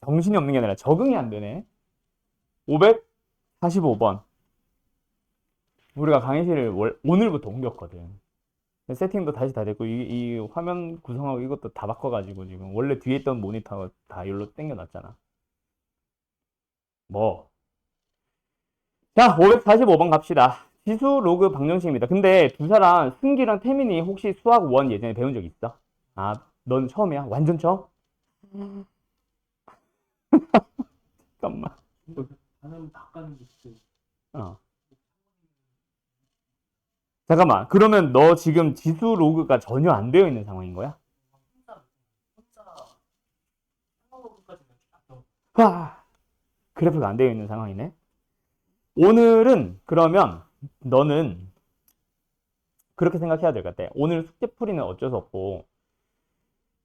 정신이 없는 게 아니라 적응이 안 되네. 545번. 우리가 강의실을 오늘부터 옮겼거든. 세팅도 다시 다 됐고, 이 화면 구성하고 이것도 다 바꿔가지고, 지금 원래 뒤에 있던 모니터 다 여기로 당겨놨잖아. 뭐. 자, 545번 갑시다. 지수 로그 방정식입니다. 근데 두 사람, 승기랑 태민이 혹시 수학 1 예전에 배운 적 있어? 아, 넌 처음이야? 완전 처음? 잠깐만. 단어를 바꿔는 게 있어요. 잠깐만. 그러면 너 지금 지수 로그가 전혀 안 되어 있는 상황인 거야? 혼자 한국어까지는 안 와, 그래프가 안 되어 있는 상황이네. 오늘은 그러면 너는 그렇게 생각해야 될 것 같아. 오늘 숙제 풀이는 어쩔 수 없고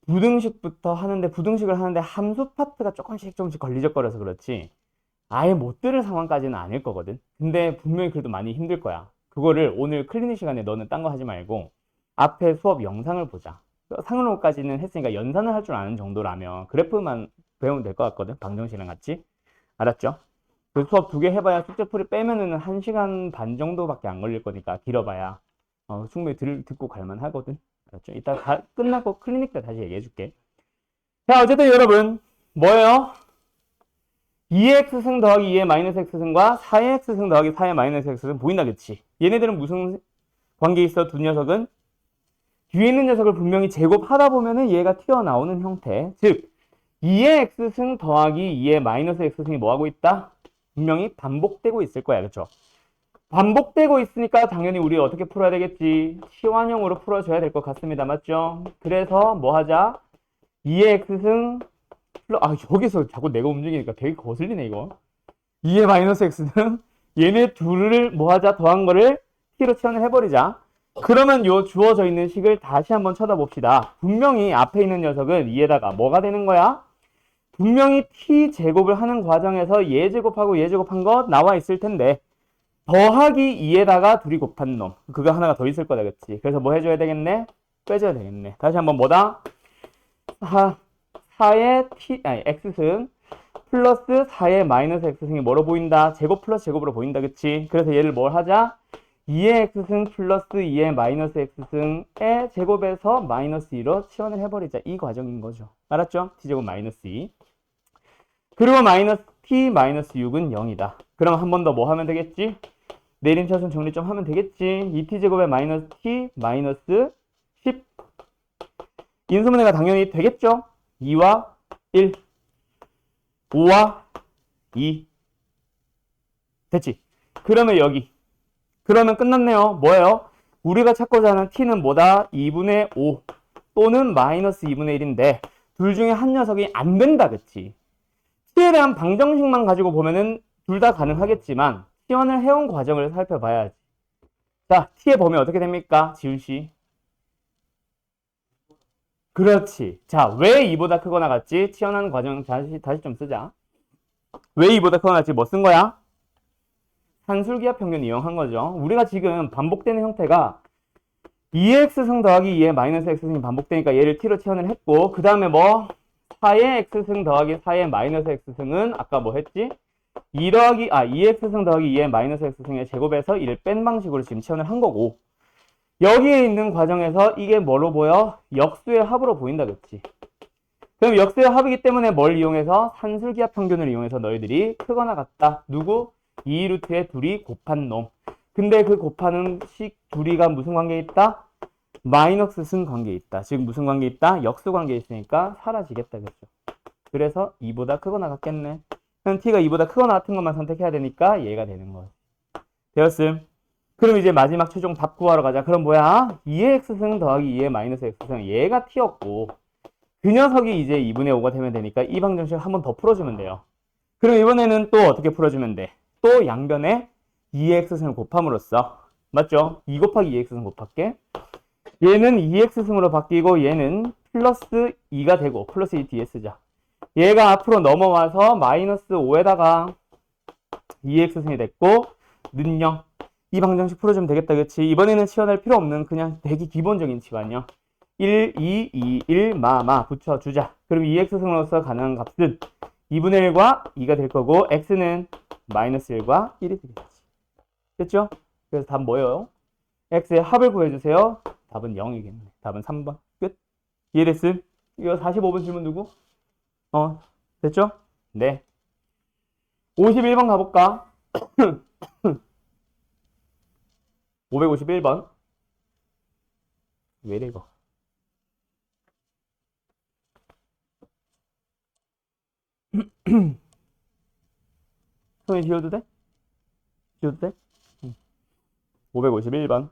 부등식부터 하는데 부등식을 하는데 함수 파트가 조금씩 걸리적거려서 그렇지 아예 못 들을 상황까지는 아닐 거거든. 근데 분명히 그래도 많이 힘들 거야. 그거를 오늘 클리닉 시간에 너는 딴 거 하지 말고 앞에 수업 영상을 보자. 상으로까지는 했으니까 연산을 할 줄 아는 정도라면 그래프만 배우면 될 것 같거든. 방정식이랑 같이. 알았죠? 그 수업 2개 해봐야 숙제 풀이 빼면은 1시간 반 정도밖에 안 걸릴 거니까 길어봐야 충분히 듣고 갈만 하거든. 알았죠? 이따 끝나고 클리닉 때 다시 얘기해 줄게. 자, 어쨌든 여러분 뭐예요? 2x승 더하기 2의 마이너스 x승과 4의 x승 더하기 4의 마이너스 x승 보인다 그치? 얘네들은 무슨 관계 있어? 두 녀석은 뒤에 있는 녀석을 분명히 제곱하다 보면은 얘가 튀어나오는 형태. 즉 2의 x승 더하기 2의 마이너스 x승이 뭐하고 있다? 분명히 반복되고 있을 거야. 그쵸? 반복되고 있으니까 당연히 우리 어떻게 풀어야 되겠지? 치환형으로 풀어줘야 될 것 같습니다. 맞죠? 그래서 뭐 하자? 2의 x승 여기서 자꾸 내가 움직이니까 되게 거슬리네 이거. 2의 마이너스 x는 얘네 둘을 뭐 하자? 더한 거를 t로 치환을 해버리자. 그러면 요 주어져 있는 식을 다시 한번 쳐다봅시다. 분명히 앞에 있는 녀석은 2에다가 뭐가 되는 거야? 분명히 t제곱을 하는 과정에서 얘 제곱하고 얘 제곱한 거 나와 있을 텐데 더하기 2에다가 둘이 곱한 놈 그거 하나가 더 있을 거다. 그치? 그래서 뭐 해줘야 되겠네? 빼줘야 되겠네. 다시 한번 뭐다? 4의 x승 플러스 4의 마이너스 x승이 뭐로 보인다? 제곱 플러스 제곱으로 보인다. 그치? 그래서 얘를 뭘 하자? 2의 x승 플러스 2의 마이너스 x승의 제곱에서 마이너스 2로 치환을 해버리자. 이 과정인 거죠. 알았죠? t제곱 마이너스 2 그리고 마이너스 t 마이너스 6은 0이다. 그럼 한 번 더 뭐 하면 되겠지? 내림차순 정리 좀 하면 되겠지? 2t제곱에 마이너스 t 마이너스 10 인수분해가 당연히 되겠죠? 2와 1 5와 2 됐지? 그러면 여기 그러면 끝났네요. 뭐예요? 우리가 찾고자 하는 t는 뭐다? 2분의 5 또는 마이너스 2분의 1인데 둘 중에 한 녀석이 안 된다. 그치? t에 대한 방정식만 가지고 보면은 둘 다 가능하겠지만 치환을 해온 과정을 살펴봐야지. 자, t의 범위 어떻게 됩니까? 지훈씨. 그렇지. 자, 왜 2보다 크거나 같지? 치환하는 과정 다시 좀 쓰자. 왜 2보다 크거나 같지? 뭐 쓴 거야? 산술기하 평균 이용한 거죠. 우리가 지금 반복되는 형태가 2x승 더하기 2의 마이너스 x승이 반복되니까 얘를 t로 치환을 했고 그 다음에 뭐 4의 x승 더하기 4의 마이너스 x승은 아까 뭐 했지? 2x승 더하기 2의 마이너스 x승의 제곱에서 1을 뺀 방식으로 지금 치환을 한 거고 여기에 있는 과정에서 이게 뭐로 보여? 역수의 합으로 보인다. 그치? 그럼 역수의 합이기 때문에 뭘 이용해서? 산술기하 평균을 이용해서 너희들이 크거나 같다. 누구? 2루트의 둘이 곱한 놈. 근데 그 곱하는 식 둘이가 무슨 관계에 있다? 마이너스 승 관계에 있다. 지금 무슨 관계에 있다? 역수 관계에 있으니까 사라지겠다. 그죠? 그래서 2보다 크거나 같겠네. 그럼 t가 2보다 크거나 같은 것만 선택해야 되니까 얘가 되는 거야. 되었음. 그럼 이제 마지막 최종 답 구하러 가자. 그럼 뭐야? 2의 x승 더하기 2의 마이너스 x승 얘가 t였고 그 녀석이 이제 2분의 5가 되면 되니까 이 방정식을 한 번 더 풀어주면 돼요. 그럼 이번에는 또 어떻게 풀어주면 돼? 또 양변에 2x승을 곱함으로써 맞죠? 2 곱하기 2x승 곱할게. 얘는 2x승으로 바뀌고 얘는 플러스 2가 되고 플러스 2 뒤에 쓰자. 얘가 앞으로 넘어와서 마이너스 5에다가 2x승이 됐고 는요. 이 방정식 풀어주면 되겠다. 그치? 이번에는 치환할 필요 없는 그냥 되게 기본적인 치환이요. 1, 2, 2, 1, 마 붙여주자. 그럼 2x승으로서 가능한 값은 2분의 1과 2가 될 거고 x는 마이너스 1과 1이 되겠지. 됐죠? 그래서 답 뭐예요? x의 합을 구해주세요. 답은 0이겠네. 답은 3번. 끝. 이해됐음? 이거 45번 질문 누구? 됐죠? 네. 51번 가볼까? 551번. 왜 이래, 이거? 손이 지워도 돼? 지워도 돼? 551번.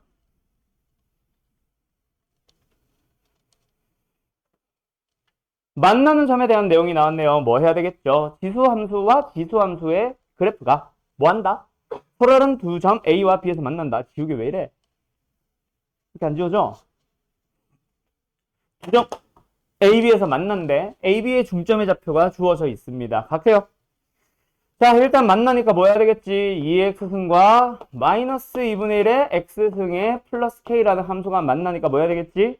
만나는 점에 대한 내용이 나왔네요. 뭐 해야 되겠죠? 지수함수와 지수함수의 그래프가 뭐 한다? 서로 다른 두 점 A와 B에서 만난다. 지우개 왜 이래? 이렇게 안 지워져? 두 점 A, B에서 만난대. A, B의 중점의 좌표가 주어져 있습니다. 갈게요. 자, 일단 만나니까 뭐 해야 되겠지? 2x승과 마이너스 2분의 1의 x승의 플러스 k라는 함수가 만나니까 뭐 해야 되겠지?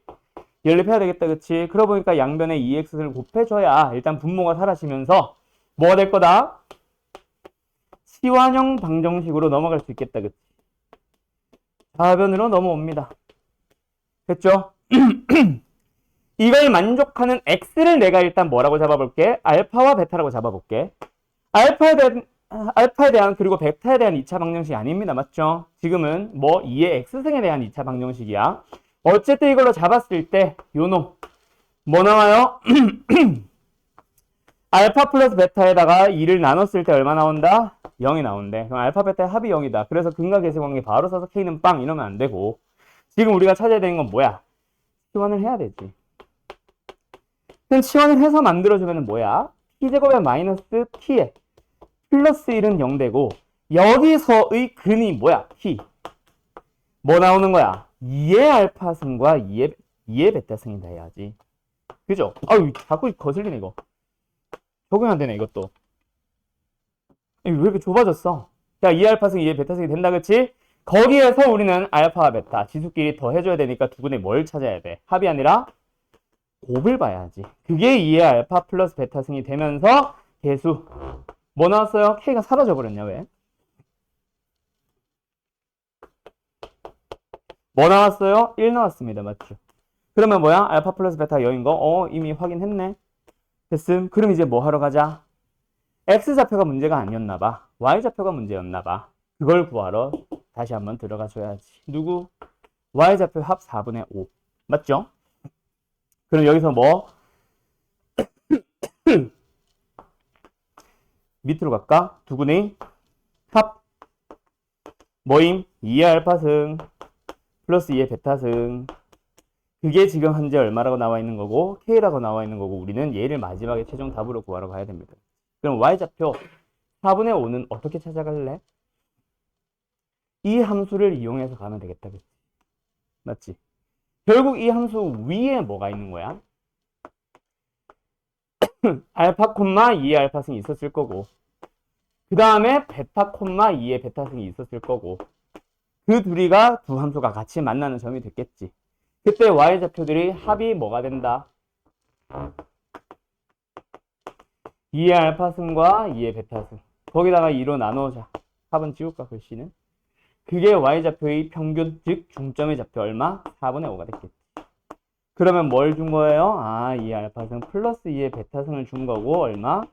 연립해야 되겠다, 그치? 그러고 보니까 양변에 2x승을 곱해줘야 일단 분모가 사라지면서 뭐가 될 거다? 치환형 방정식으로 넘어갈 수 있겠다, 그치? 좌변으로 넘어옵니다. 됐죠? 이걸 만족하는 x를 내가 일단 뭐라고 잡아볼게? 알파와 베타라고 잡아볼게. 알파에 대한 그리고 베타에 대한 2차 방정식이 아닙니다. 맞죠? 지금은 뭐 2의 x승에 대한 2차 방정식이야. 어쨌든 이걸로 잡았을 때 요놈 뭐 나와요? 알파 플러스 베타에다가 2를 나눴을 때 얼마 나온다? 0이 나온대. 그럼 알파 베타의 합이 0이다. 그래서 근각계수 관계 바로 써서 k는 빵 이러면 안 되고 지금 우리가 찾아야 되는 건 뭐야? 치환을 해야 되지. 그럼 치환을 해서 만들어주면 뭐야? t제곱에 마이너스 t에 플러스 1은 0 되고 여기서의 근이 뭐야? t. 뭐 나오는 거야? 2의 알파승과 2의 베타승이다 해야지. 그죠? 아유, 자꾸 거슬리네 이거. 적용이 안 되네 이것도. 왜 이렇게 좁아졌어? 자, 2의 알파승, 2의 베타승이 된다 그치? 거기에서 우리는 알파와 베타 지수끼리 더 해줘야 되니까 두 분의 뭘 찾아야 돼? 합이 아니라 곱을 봐야지. 그게 2의 알파 플러스 베타승이 되면서 계수 뭐 나왔어요? k가 사라져버렸냐 왜? 뭐 나왔어요? 1 나왔습니다. 맞죠? 그러면 뭐야? 알파 플러스 베타 0인 거? 이미 확인했네. 됐음. 그럼 이제 뭐 하러 가자? x좌표가 문제가 아니었나 봐. y좌표가 문제였나 봐. 그걸 구하러 다시 한번 들어가 줘야지. 누구? y좌표 합 4분의 5. 맞죠? 그럼 여기서 뭐? 밑으로 갈까? 두근의 합 뭐임? 2의 알파승 플러스 2의 베타승. 그게 지금 현재 얼마라고 나와 있는 거고 k라고 나와 있는 거고 우리는 얘를 마지막에 최종 답으로 구하러 가야 됩니다. 그럼 y좌표 4분의 5는 어떻게 찾아갈래? 이 함수를 이용해서 가면 되겠다. 그치? 맞지? 결국 이 함수 위에 뭐가 있는 거야? 알파 콤마 2의 알파승이 있었을 거고 그 다음에 베타 콤마 2의 베타승이 있었을 거고 그 둘이가 두 함수가 같이 만나는 점이 됐겠지. 그때 y좌표들이 합이 뭐가 된다? 2의 알파승과 2의 베타승. 거기다가 2로 나누자. 합은 지울까 글씨는? 그게 y좌표의 평균, 즉 중점의 좌표 얼마? 4분의 5가 됐겠지. 그러면 뭘 준 거예요? 2의 알파승 플러스 2의 베타승을 준 거고 얼마?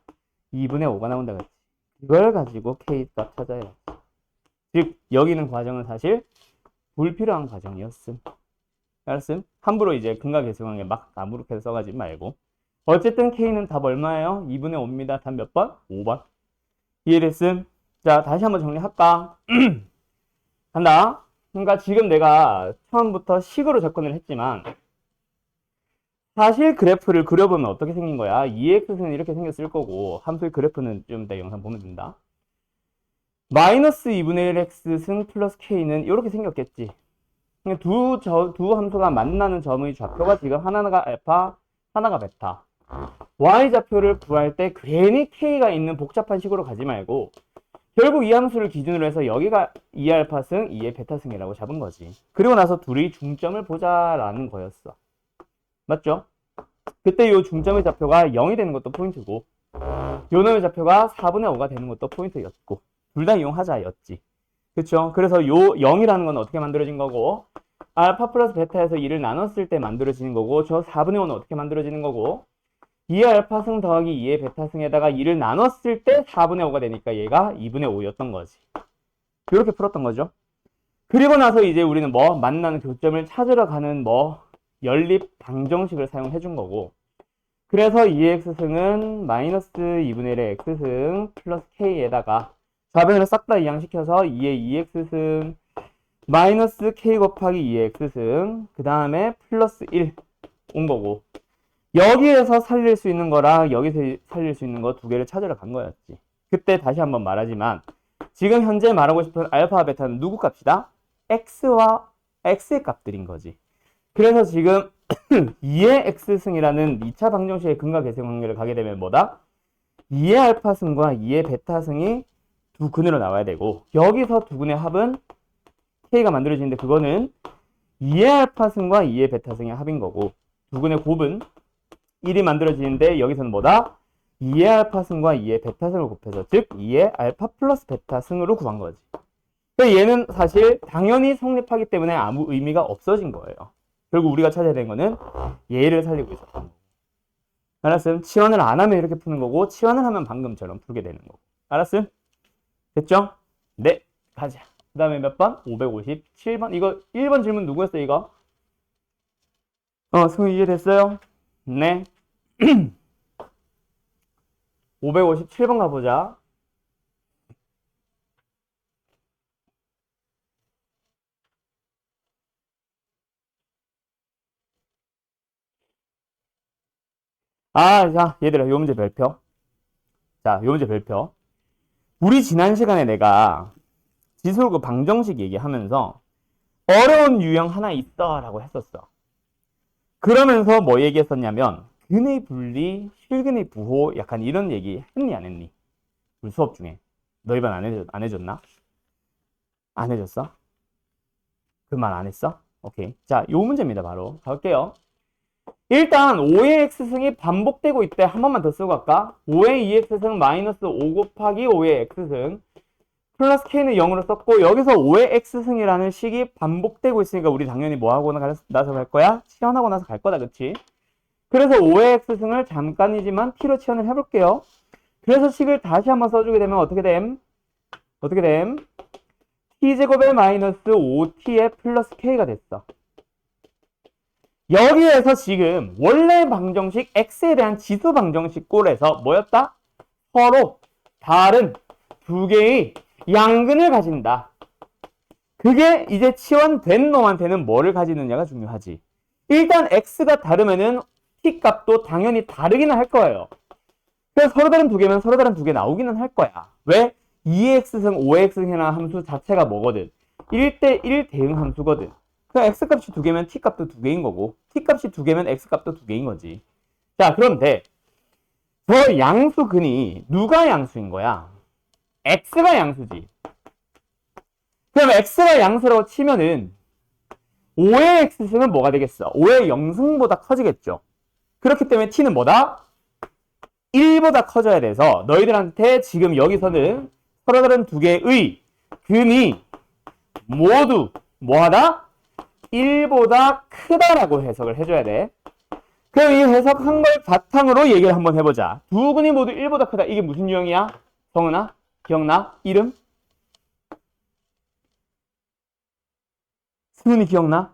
2분의 5가 나온다 그랬지. 이걸 가지고 k값 찾아야 돼. 즉 여기는 과정은 사실 불필요한 과정이었음. 알았음? 함부로 이제 근각계수관계 막 아무렇게나 써가지 말고 어쨌든 k는 답 얼마예요? 2분의 5입니다. 답 몇 번? 5번. 이해됐음? 자 다시 한번 정리할까? 간다. 그러니까 지금 내가 처음부터 식으로 접근을 했지만 사실 그래프를 그려보면 어떻게 생긴 거야? 2x는 이렇게 생겼을 거고 함수의 그래프는 좀 이따 영상 보면 된다. 마이너스 2분의 1x승 플러스 k는 이렇게 생겼겠지. 두 함수가 만나는 점의 좌표가 지금 하나가 알파, 하나가 베타. y좌표를 구할 때 괜히 k가 있는 복잡한 식으로 가지 말고 결국 이 함수를 기준으로 해서 여기가 2알파승, 2의 베타승이라고 잡은 거지. 그리고 나서 둘이 중점을 보자라는 거였어. 맞죠? 그때 이 중점의 좌표가 0이 되는 것도 포인트고 요 놈의 좌표가 4분의 5가 되는 것도 포인트였고 둘 다 이용하자였지. 그쵸? 그래서 요 0이라는 건 어떻게 만들어진 거고 알파 플러스 베타에서 2를 나눴을 때 만들어지는 거고 저 4분의 5는 어떻게 만들어지는 거고 2의 알파승 더하기 2의 베타승에다가 2를 나눴을 때 4분의 5가 되니까 얘가 2분의 5였던 거지. 이렇게 풀었던 거죠. 그리고 나서 이제 우리는 뭐 만나는 교점을 찾으러 가는 뭐 연립 방정식을 사용해 준 거고 그래서 2x승은 마이너스 2분의 1의 x승 플러스 k에다가 좌변을 싹 다 이항시켜서 2의 2x승 마이너스 k 곱하기 2의 x승 그 다음에 플러스 1 온 거고 여기에서 살릴 수 있는 거랑 여기서 살릴 수 있는 거 두 개를 찾으러 간 거였지. 그때 다시 한번 말하지만 지금 현재 말하고 싶은 알파와 베타는 누구 값이다? x와 x의 값들인 거지. 그래서 지금 2의 x승이라는 2차 방정식의 근과 계승 관계를 가게 되면 뭐다? 2의 알파승과 2의 베타승이 두 근으로 나와야 되고 여기서 두 근의 합은 k가 만들어지는데 그거는 2의 알파승과 2의 베타승의 합인 거고 두 근의 곱은 1이 만들어지는데 여기서는 뭐다? 2의 알파승과 2의 베타승을 곱해서 즉 2의 알파 플러스 베타승으로 구한 거지. 그러니까 얘는 사실 당연히 성립하기 때문에 아무 의미가 없어진 거예요. 결국 우리가 찾아야 되는 거는 얘를 살리고 있었던 거고. 알았음? 치환을 안 하면 이렇게 푸는 거고 치환을 하면 방금처럼 풀게 되는 거고. 알았음? 됐죠? 네, 가자. 그 다음에 몇 번? 557번. 이거 1번 질문 누구였어 이거? 승우 이해됐어요? 네. 557번 가보자. 자, 얘들아, 요 문제 별표. 자, 요 문제 별표. 우리 지난 시간에 내가 지수그 방정식 얘기하면서 어려운 유형 하나 있어 라고 했었어. 그러면서 뭐 얘기했었냐면 근의 분리, 실근의 부호 약간 이런 얘기 했니 안 했니? 우리 수업 중에. 너 이번 안 해줬나? 안 해줬어? 그 말 안 했어? 오케이. 자, 요 문제입니다. 바로 갈게요. 일단 5의 x승이 반복되고 있대. 한 번만 더 쓰고 갈까? 5의 2x승 마이너스 5 곱하기 5의 x승 플러스 k는 0으로 썼고 여기서 5의 x승이라는 식이 반복되고 있으니까 우리 당연히 뭐 하고 나서 갈 거야? 치환하고 나서 갈 거다. 그치? 그래서 5의 x승을 잠깐이지만 t로 치환을 해볼게요. 그래서 식을 다시 한번 써주게 되면 어떻게 됨? t제곱의 마이너스 5t의 플러스 k가 됐어. 여기에서 지금 원래 방정식 x에 대한 지수 방정식 꼴에서 뭐였다? 서로 다른 두 개의 양근을 가진다. 그게 이제 치환된 놈한테는 뭐를 가지느냐가 중요하지. 일단 x가 다르면은 t 값도 당연히 다르기는 할 거예요. 그래서 서로 다른 두 개면 서로 다른 두 개 나오기는 할 거야. 왜? 2x승, 5x승이라는 함수 자체가 뭐거든? 1대1 대응 함수거든. 그럼 x값이 두 개면 t값도 두 개인 거고 t값이 두 개면 x값도 두 개인 거지. 자, 그런데 저 양수근이 누가 양수인 거야? x가 양수지. 그럼 x가 양수라고 치면은 5의 x승은 뭐가 되겠어? 5의 0승보다 커지겠죠. 그렇기 때문에 t는 뭐다? 1보다 커져야 돼서 너희들한테 지금 여기서는 서로 다른 두 개의 근이 모두 뭐하다? 1보다 크다라고 해석을 해줘야 돼. 그럼 이 해석한 걸 바탕으로 얘기를 한번 해보자. 두 근이 모두 1보다 크다. 이게 무슨 유형이야? 성은아? 기억나? 이름? 승은이 기억나?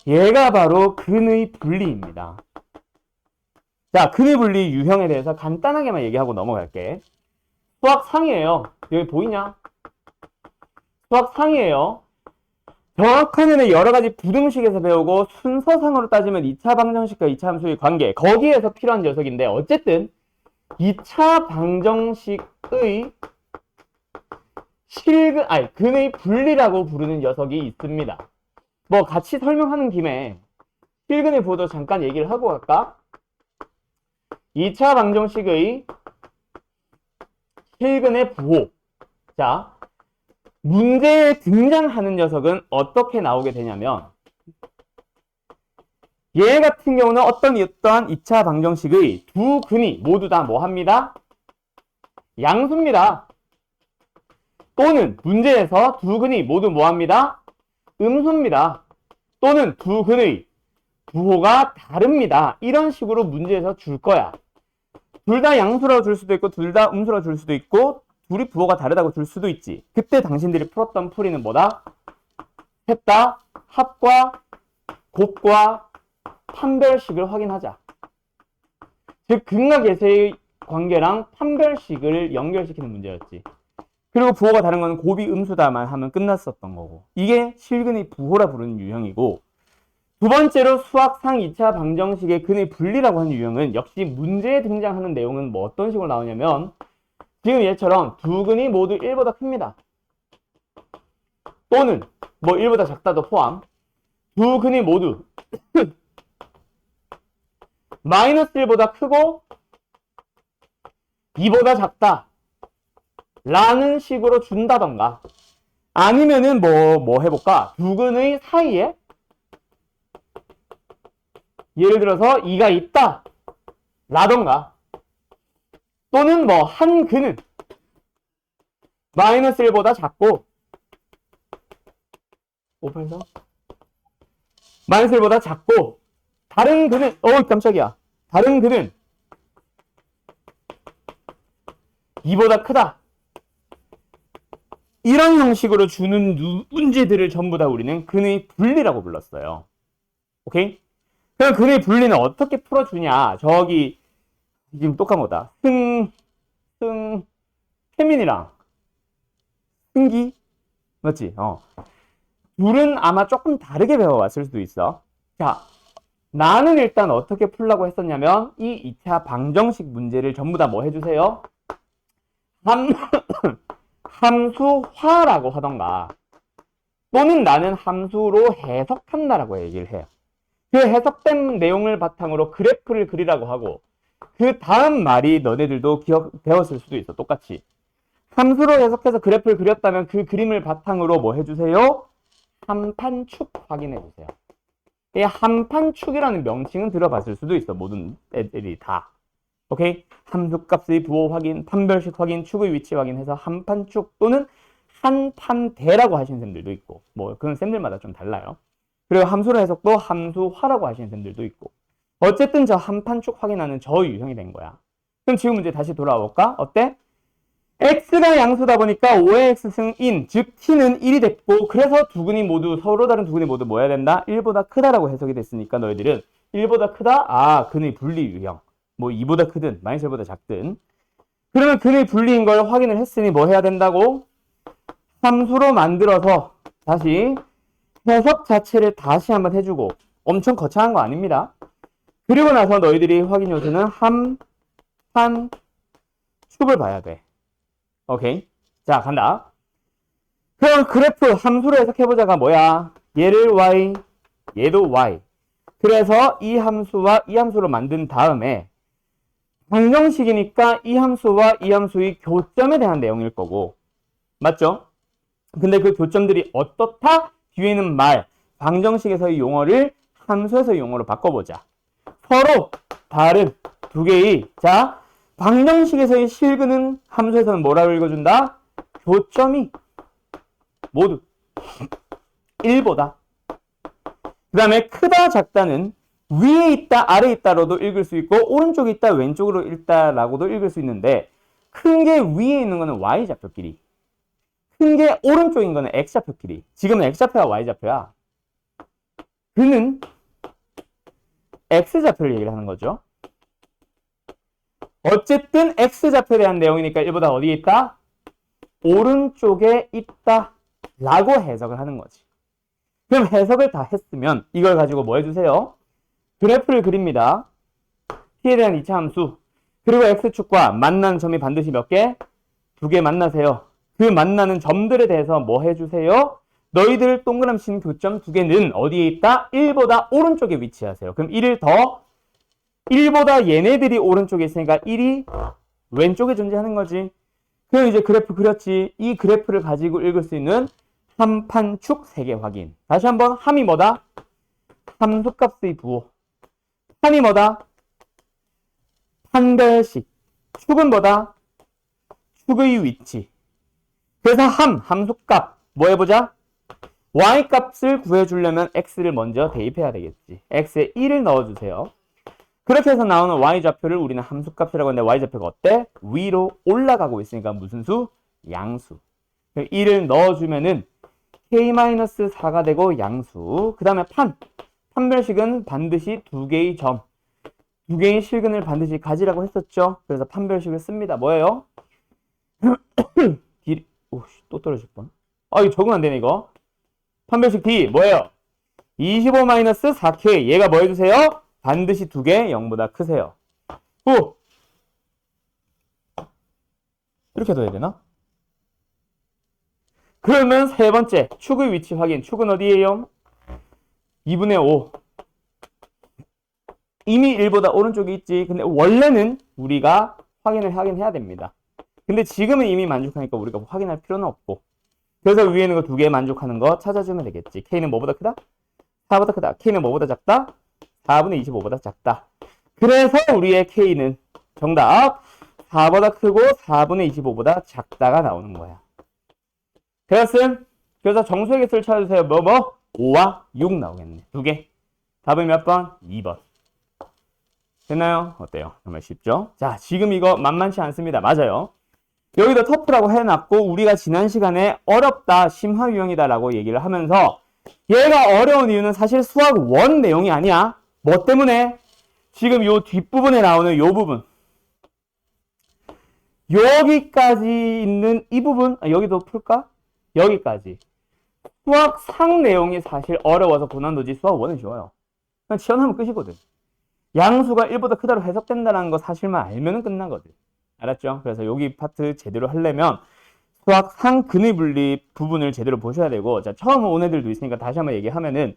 얘가 바로 근의 분리입니다. 자, 근의 분리 유형에 대해서 간단하게만 얘기하고 넘어갈게. 수학 상이에요. 여기 보이냐? 수학 상이에요. 정확한 의는 여러 가지 부등식에서 배우고 순서상으로 따지면 2차 방정식과 2차 함수의 관계 거기에서 필요한 녀석인데 어쨌든 2차 방정식의 근의 분리라고 부르는 녀석이 있습니다. 뭐 같이 설명하는 김에 실근의 부호도 잠깐 얘기를 하고 갈까? 2차 방정식의 실근의 부호. 자, 문제에 등장하는 녀석은 어떻게 나오게 되냐면 얘 같은 경우는 어떠한 2차 방정식의 두 근이 모두 다 뭐 합니다? 양수입니다. 또는 문제에서 두 근이 모두 뭐 합니다? 음수입니다. 또는 두 근의 부호가 다릅니다. 이런 식으로 문제에서 줄 거야. 둘 다 양수라고 줄 수도 있고 둘 다 음수라고 줄 수도 있고 둘이 부호가 다르다고 줄 수도 있지. 그때 당신들이 풀었던 풀이는 뭐다? 셋 다 합과 곱과 판별식을 확인하자. 즉 근과 계세의 관계랑 판별식을 연결시키는 문제였지. 그리고 부호가 다른 건 곱이 음수다만 하면 끝났었던 거고. 이게 실근의 부호라 부르는 유형이고, 두 번째로 수학상 2차 방정식의 근의 분리라고 하는 유형은 역시 문제에 등장하는 내용은 뭐 어떤 식으로 나오냐면 지금 얘처럼 두 근이 모두 1보다 큽니다. 또는 뭐 1보다 작다도 포함. 두 근이 모두 마이너스 1보다 크고 2보다 작다 라는 식으로 준다던가, 아니면은 뭐 해볼까? 두 근의 사이에 예를 들어서 2가 있다 라던가, 또는 뭐 한 근은 마이너스 1보다 작고 583 마이너스 1보다 작고 다른 근은 깜짝이야, 다른 근은 2보다 크다, 이런 형식으로 주는 문제들을 전부 다 우리는 근의 분리라고 불렀어요. 오케이? 그럼 근의 분리는 어떻게 풀어주냐? 저기 지금 똑같은 거다. 태민이랑 승기 맞지? 둘은 아마 조금 다르게 배워왔을 수도 있어. 자, 나는 일단 어떻게 풀라고 했었냐면 이 2차 방정식 문제를 전부 다 뭐 해주세요? 함수화라고 하던가, 또는 나는 함수로 해석한다라고 얘기를 해요. 그 해석된 내용을 바탕으로 그래프를 그리라고 하고, 그 다음 말이 너네들도 배웠을 수도 있어. 똑같이 함수로 해석해서 그래프를 그렸다면 그 그림을 바탕으로 뭐 해주세요? 한판축 확인해주세요. 이 한판축이라는 명칭은 들어봤을 수도 있어. 모든 애들이 다. 오케이? 함수값의 부호 확인, 판별식 확인, 축의 위치 확인해서 한판축 또는 한판대라고 하시는 쌤들도 있고, 뭐 그런 쌤들마다 좀 달라요. 그리고 함수로 해석도 함수화라고 하시는 쌤들도 있고. 어쨌든 저 한판축 확인하는 저 유형이 된 거야. 그럼 지금 문제 다시 돌아올까? 어때? x가 양수다 보니까 5의 x승인, 즉 t는 1이 됐고, 그래서 두 근이 모두, 서로 다른 두 근이 모두 뭐 해야 된다? 1보다 크다라고 해석이 됐으니까 너희들은 1보다 크다? 근의 분리 유형. 뭐 2보다 크든 마이너스 1보다 작든. 그러면 근의 분리인 걸 확인을 했으니 뭐 해야 된다고? 함수로 만들어서 다시 해석 자체를 다시 한번 해주고, 엄청 거창한 거 아닙니다. 그리고 나서 너희들이 확인 요소는 한 축을 봐야 돼. 오케이? 자, 간다. 그럼 그래프 함수로 해석해보자가 뭐야? 얘를 y, 얘도 y. 그래서 이 함수와 이 함수로 만든 다음에 방정식이니까 이 함수와 이 함수의 교점에 대한 내용일 거고, 맞죠? 근데 그 교점들이 어떻다? 뒤에 있는 말, 방정식에서의 용어를 함수에서의 용어로 바꿔보자. 서로 다른 두 개의, 자, 방정식에서의 실근은 함수에서는 뭐라고 읽어준다? 교점이 모두 1보다. 그 다음에 크다, 작다는 위에 있다, 아래에 있다로도 읽을 수 있고, 오른쪽에 있다, 왼쪽으로 있다라고도 읽을 수 있는데, 큰 게 위에 있는 거는 y좌표끼리, 큰 게 오른쪽인 거는 x좌표끼리. 지금은 x좌표와 y좌표야. 그는 x좌표를 얘기를 하는 거죠. 어쨌든 x좌표에 대한 내용이니까 1보다 어디에 있다? 오른쪽에 있다 라고 해석을 하는 거지. 그럼 해석을 다 했으면 이걸 가지고 뭐 해주세요? 그래프를 그립니다. t에 대한 2차 함수, 그리고 x축과 만나는 점이 반드시 몇 개? 2개 만나세요. 그 만나는 점들에 대해서 뭐 해주세요? 너희들 동그라미 친 교점 2개는 어디에 있다? 1보다 오른쪽에 위치하세요. 그럼 1을 더 1보다 얘네들이 오른쪽에 있으니까 1이 왼쪽에 존재하는 거지. 그럼 이제 그래프 그렸지. 이 그래프를 가지고 읽을 수 있는 함판축 3개 확인. 다시 한번 함이 뭐다? 함수값의 부호. 판이 뭐다? 판별식. 축은 뭐다? 축의 위치. 그래서 함수값 뭐 해보자? y값을 구해주려면 x를 먼저 대입해야 되겠지. x에 1을 넣어주세요. 그렇게 해서 나오는 y좌표를 우리는 함수값이라고 하는데 y좌표가 어때? 위로 올라가고 있으니까 무슨 수? 양수. 1을 넣어주면은 k-4가 되고 양수. 그 다음에 판별식은 반드시 2개의 점, 2개의 실근을 반드시 가지라고 했었죠. 그래서 판별식을 씁니다. 뭐예요? 오씨, 또 떨어질 뻔. 이거 적응 안 되네, 이거. 판별식 D, 뭐예요? 25-4K. 얘가 뭐 해주세요? 반드시 2개 0보다 크세요. 이렇게 둬야 되나? 그러면 세 번째, 축의 위치 확인. 축은 어디예요? 2분의 5. 이미 1보다 오른쪽에 있지. 근데 원래는 우리가 확인을 하긴 해야 됩니다. 근데 지금은 이미 만족하니까 우리가 확인할 필요는 없고. 그래서 위에 있는 거 2개 만족하는 거 찾아주면 되겠지. K는 뭐보다 크다? 4보다 크다. K는 뭐보다 작다? 4분의 25보다 작다. 그래서 우리의 K는 정답 4보다 크고 4분의 25보다 작다가 나오는 거야. 그래서 정수의 개수를 찾아주세요. 5와 6 나오겠네. 2개. 답은 몇 번? 2번. 됐나요? 어때요? 정말 쉽죠? 자, 지금 이거 만만치 않습니다. 맞아요. 여기다 터프라고 해놨고 우리가 지난 시간에 어렵다, 심화 유형이다 라고 얘기를 하면서 얘가 어려운 이유는 사실 수학 1 내용이 아니야. 뭐 때문에? 지금 요 뒷부분에 나오는 요 부분, 여기까지 있는 이 부분, 여기도 풀까? 여기까지 수학 상 내용이 사실 어려워서 고난도지. 수학 1은 쉬워요. 그냥 지원하면 끝이거든. 양수가 1보다 크다로 해석된다는 거 사실만 알면은 끝나거든. 알았죠? 그래서 여기 파트 제대로 하려면 수학 상 근의 분리 부분을 제대로 보셔야 되고, 자, 처음 온 애들도 있으니까 다시 한번 얘기하면은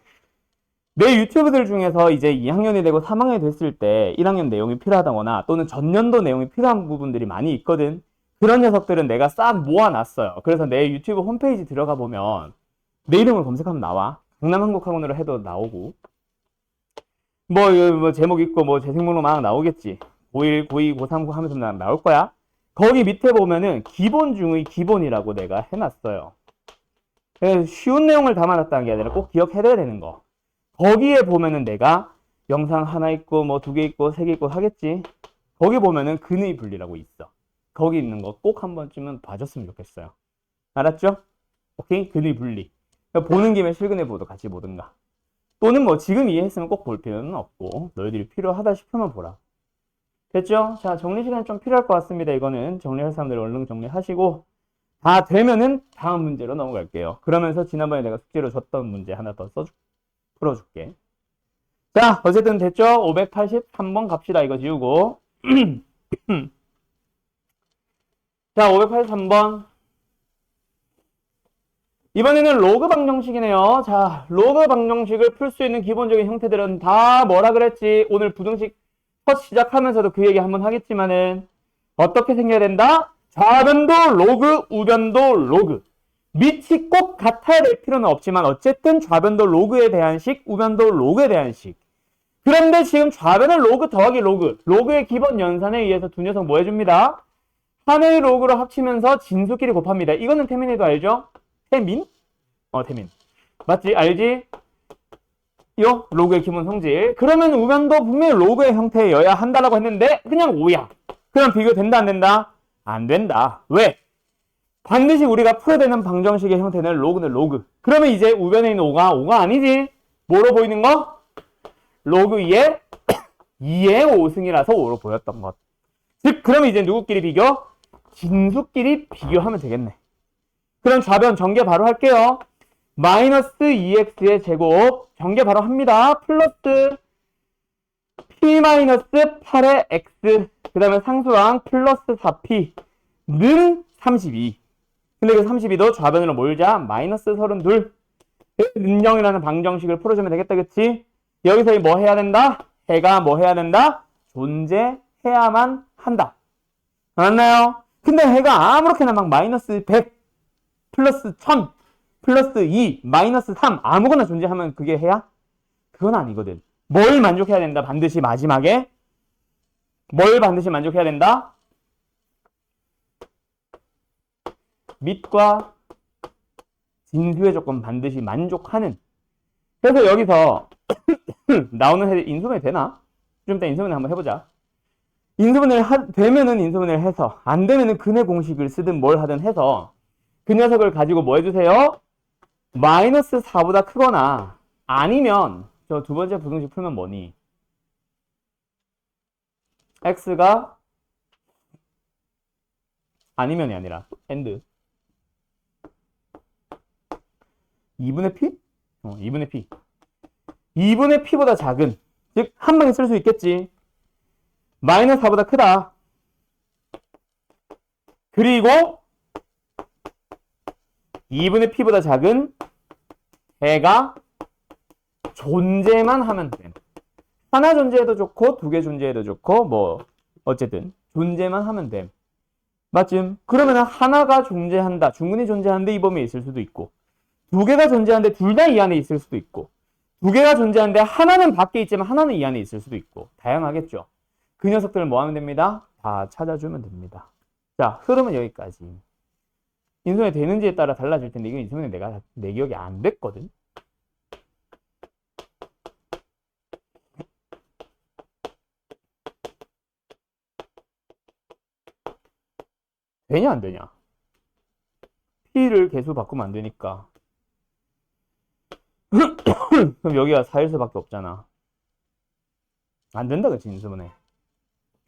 내 유튜브들 중에서 이제 2학년이 되고 3학년이 됐을 때 1학년 내용이 필요하다거나 또는 전년도 내용이 필요한 부분들이 많이 있거든. 그런 녀석들은 내가 싹 모아놨어요. 그래서 내 유튜브 홈페이지 들어가 보면 내 이름을 검색하면 나와. 강남한국학원으로 해도 나오고, 뭐 제목 있고 뭐 재생목록 막 나오겠지. 고1, 고2, 고3, 고 하면서 나올 거야. 거기 밑에 보면은 기본 중의 기본이라고 내가 해놨어요. 그래서 쉬운 내용을 담아놨다는 게 아니라 꼭 기억해둬야 되는 거. 거기에 보면은 내가 영상 하나 있고 뭐 2개 있고 3개 있고 하겠지. 거기 보면은 근의 분리라고 있어. 거기 있는 거 꼭 한 번쯤은 봐줬으면 좋겠어요. 알았죠? 오케이? 근의 분리. 그러니까 보는 김에 실근해 보도 같이 보든가. 또는 뭐 지금 이해했으면 꼭 볼 필요는 없고 너희들이 필요하다 싶으면 보라. 됐죠? 자, 정리 시간 좀 필요할 것 같습니다. 이거는 정리할 사람들 얼른 정리하시고 다 되면은 다음 문제로 넘어갈게요. 그러면서 지난번에 내가 숙제로 줬던 문제 하나 더 풀어줄게. 자, 어쨌든 됐죠? 583번 갑시다. 이거 지우고. 자, 583번. 이번에는 로그 방정식이네요. 자, 로그 방정식을 풀 수 있는 기본적인 형태들은 다 뭐라 그랬지? 오늘 부등식 첫 시작하면서도 그 얘기 한번 하겠지만은 어떻게 생겨야 된다? 좌변도 로그, 우변도 로그. 밑이 꼭 같아야 될 필요는 없지만 어쨌든 좌변도 로그에 대한 식, 우변도 로그에 대한 식. 그런데 지금 좌변은 로그 더하기 로그. 로그의 기본 연산에 의해서 두 녀석 뭐 해줍니다? 하나의 로그로 합치면서 진수끼리 곱합니다. 이거는 태민이도 알죠? 태민? 태민. 맞지? 알지? 요 로그의 기본 성질. 그러면 우변도 분명히 로그의 형태여야 한다라고 했는데 그냥 5야. 그럼 비교된다 안 된다? 안 된다. 왜? 반드시 우리가 풀어야 되는 방정식의 형태는 로그는 로그. 그러면 이제 우변에 있는 5가 아니지. 뭐로 보이는 거? 로그 2의 2의 5승이라서 5로 보였던 것. 즉 그러면 이제 누구끼리 비교? 진수끼리 비교하면 되겠네. 그럼 좌변 전개 바로 할게요. 마이너스 2x의 제곱 전개 바로 합니다. 플러스 p-8의 x 그 다음에 상수항 플러스 4p는 32. 근데 그 32도 좌변으로 몰자 마이너스 32. 는영이라는 방정식을 풀어주면 되겠다. 그치? 여기서 뭐 해야 된다? 해가 뭐 해야 된다? 존재해야만 한다. 맞나요? 근데 해가 아무렇게나 막 마이너스 100, 플러스 1000, 플러스 2, 마이너스 3 아무거나 존재하면 그게 해야? 그건 아니거든. 뭘 만족해야 된다? 반드시 마지막에 뭘 반드시 만족해야 된다? 밑과 진수의 조건 반드시 만족하는. 그래서 여기서 나오는 해 인수분해 되나? 좀 이따 인수분해 한번 해보자. 인수분해를 되면은 인수분해를 해서 안 되면은 근의 공식을 쓰든 뭘 하든 해서 그 녀석을 가지고 뭐 해주세요? 마이너스 4보다 크거나 아니면 저 두 번째 부등식 풀면 뭐니? x가 아니면이 아니라 and 2분의 p? 2분의 p. 2분의 p보다 작은, 즉 한 방에 쓸 수 있겠지. 마이너스 4보다 크다. 그리고 2분의 p보다 작은 해가 존재만 하면 돼. 하나 존재해도 좋고 두 개 존재해도 좋고 뭐 어쨌든 존재만 하면 돼. 맞지? 그러면 하나가 존재한다. 중근이 존재하는데 이 범위에 있을 수도 있고 두 개가 존재하는데 둘 다 이 안에 있을 수도 있고 두 개가 존재하는데 하나는 밖에 있지만 하나는 이 안에 있을 수도 있고 다양하겠죠. 그 녀석들을 뭐 하면 됩니다? 다 찾아주면 됩니다. 자, 흐름은 여기까지. 인수분해 되는지에 따라 달라질 텐데 이거 인수분해 내 기억이 안 됐거든. 되냐 안 되냐? P를 개수 바꾸면 안 되니까. 그럼 여기가 4일수밖에 없잖아. 안 된다 그치 인수분해.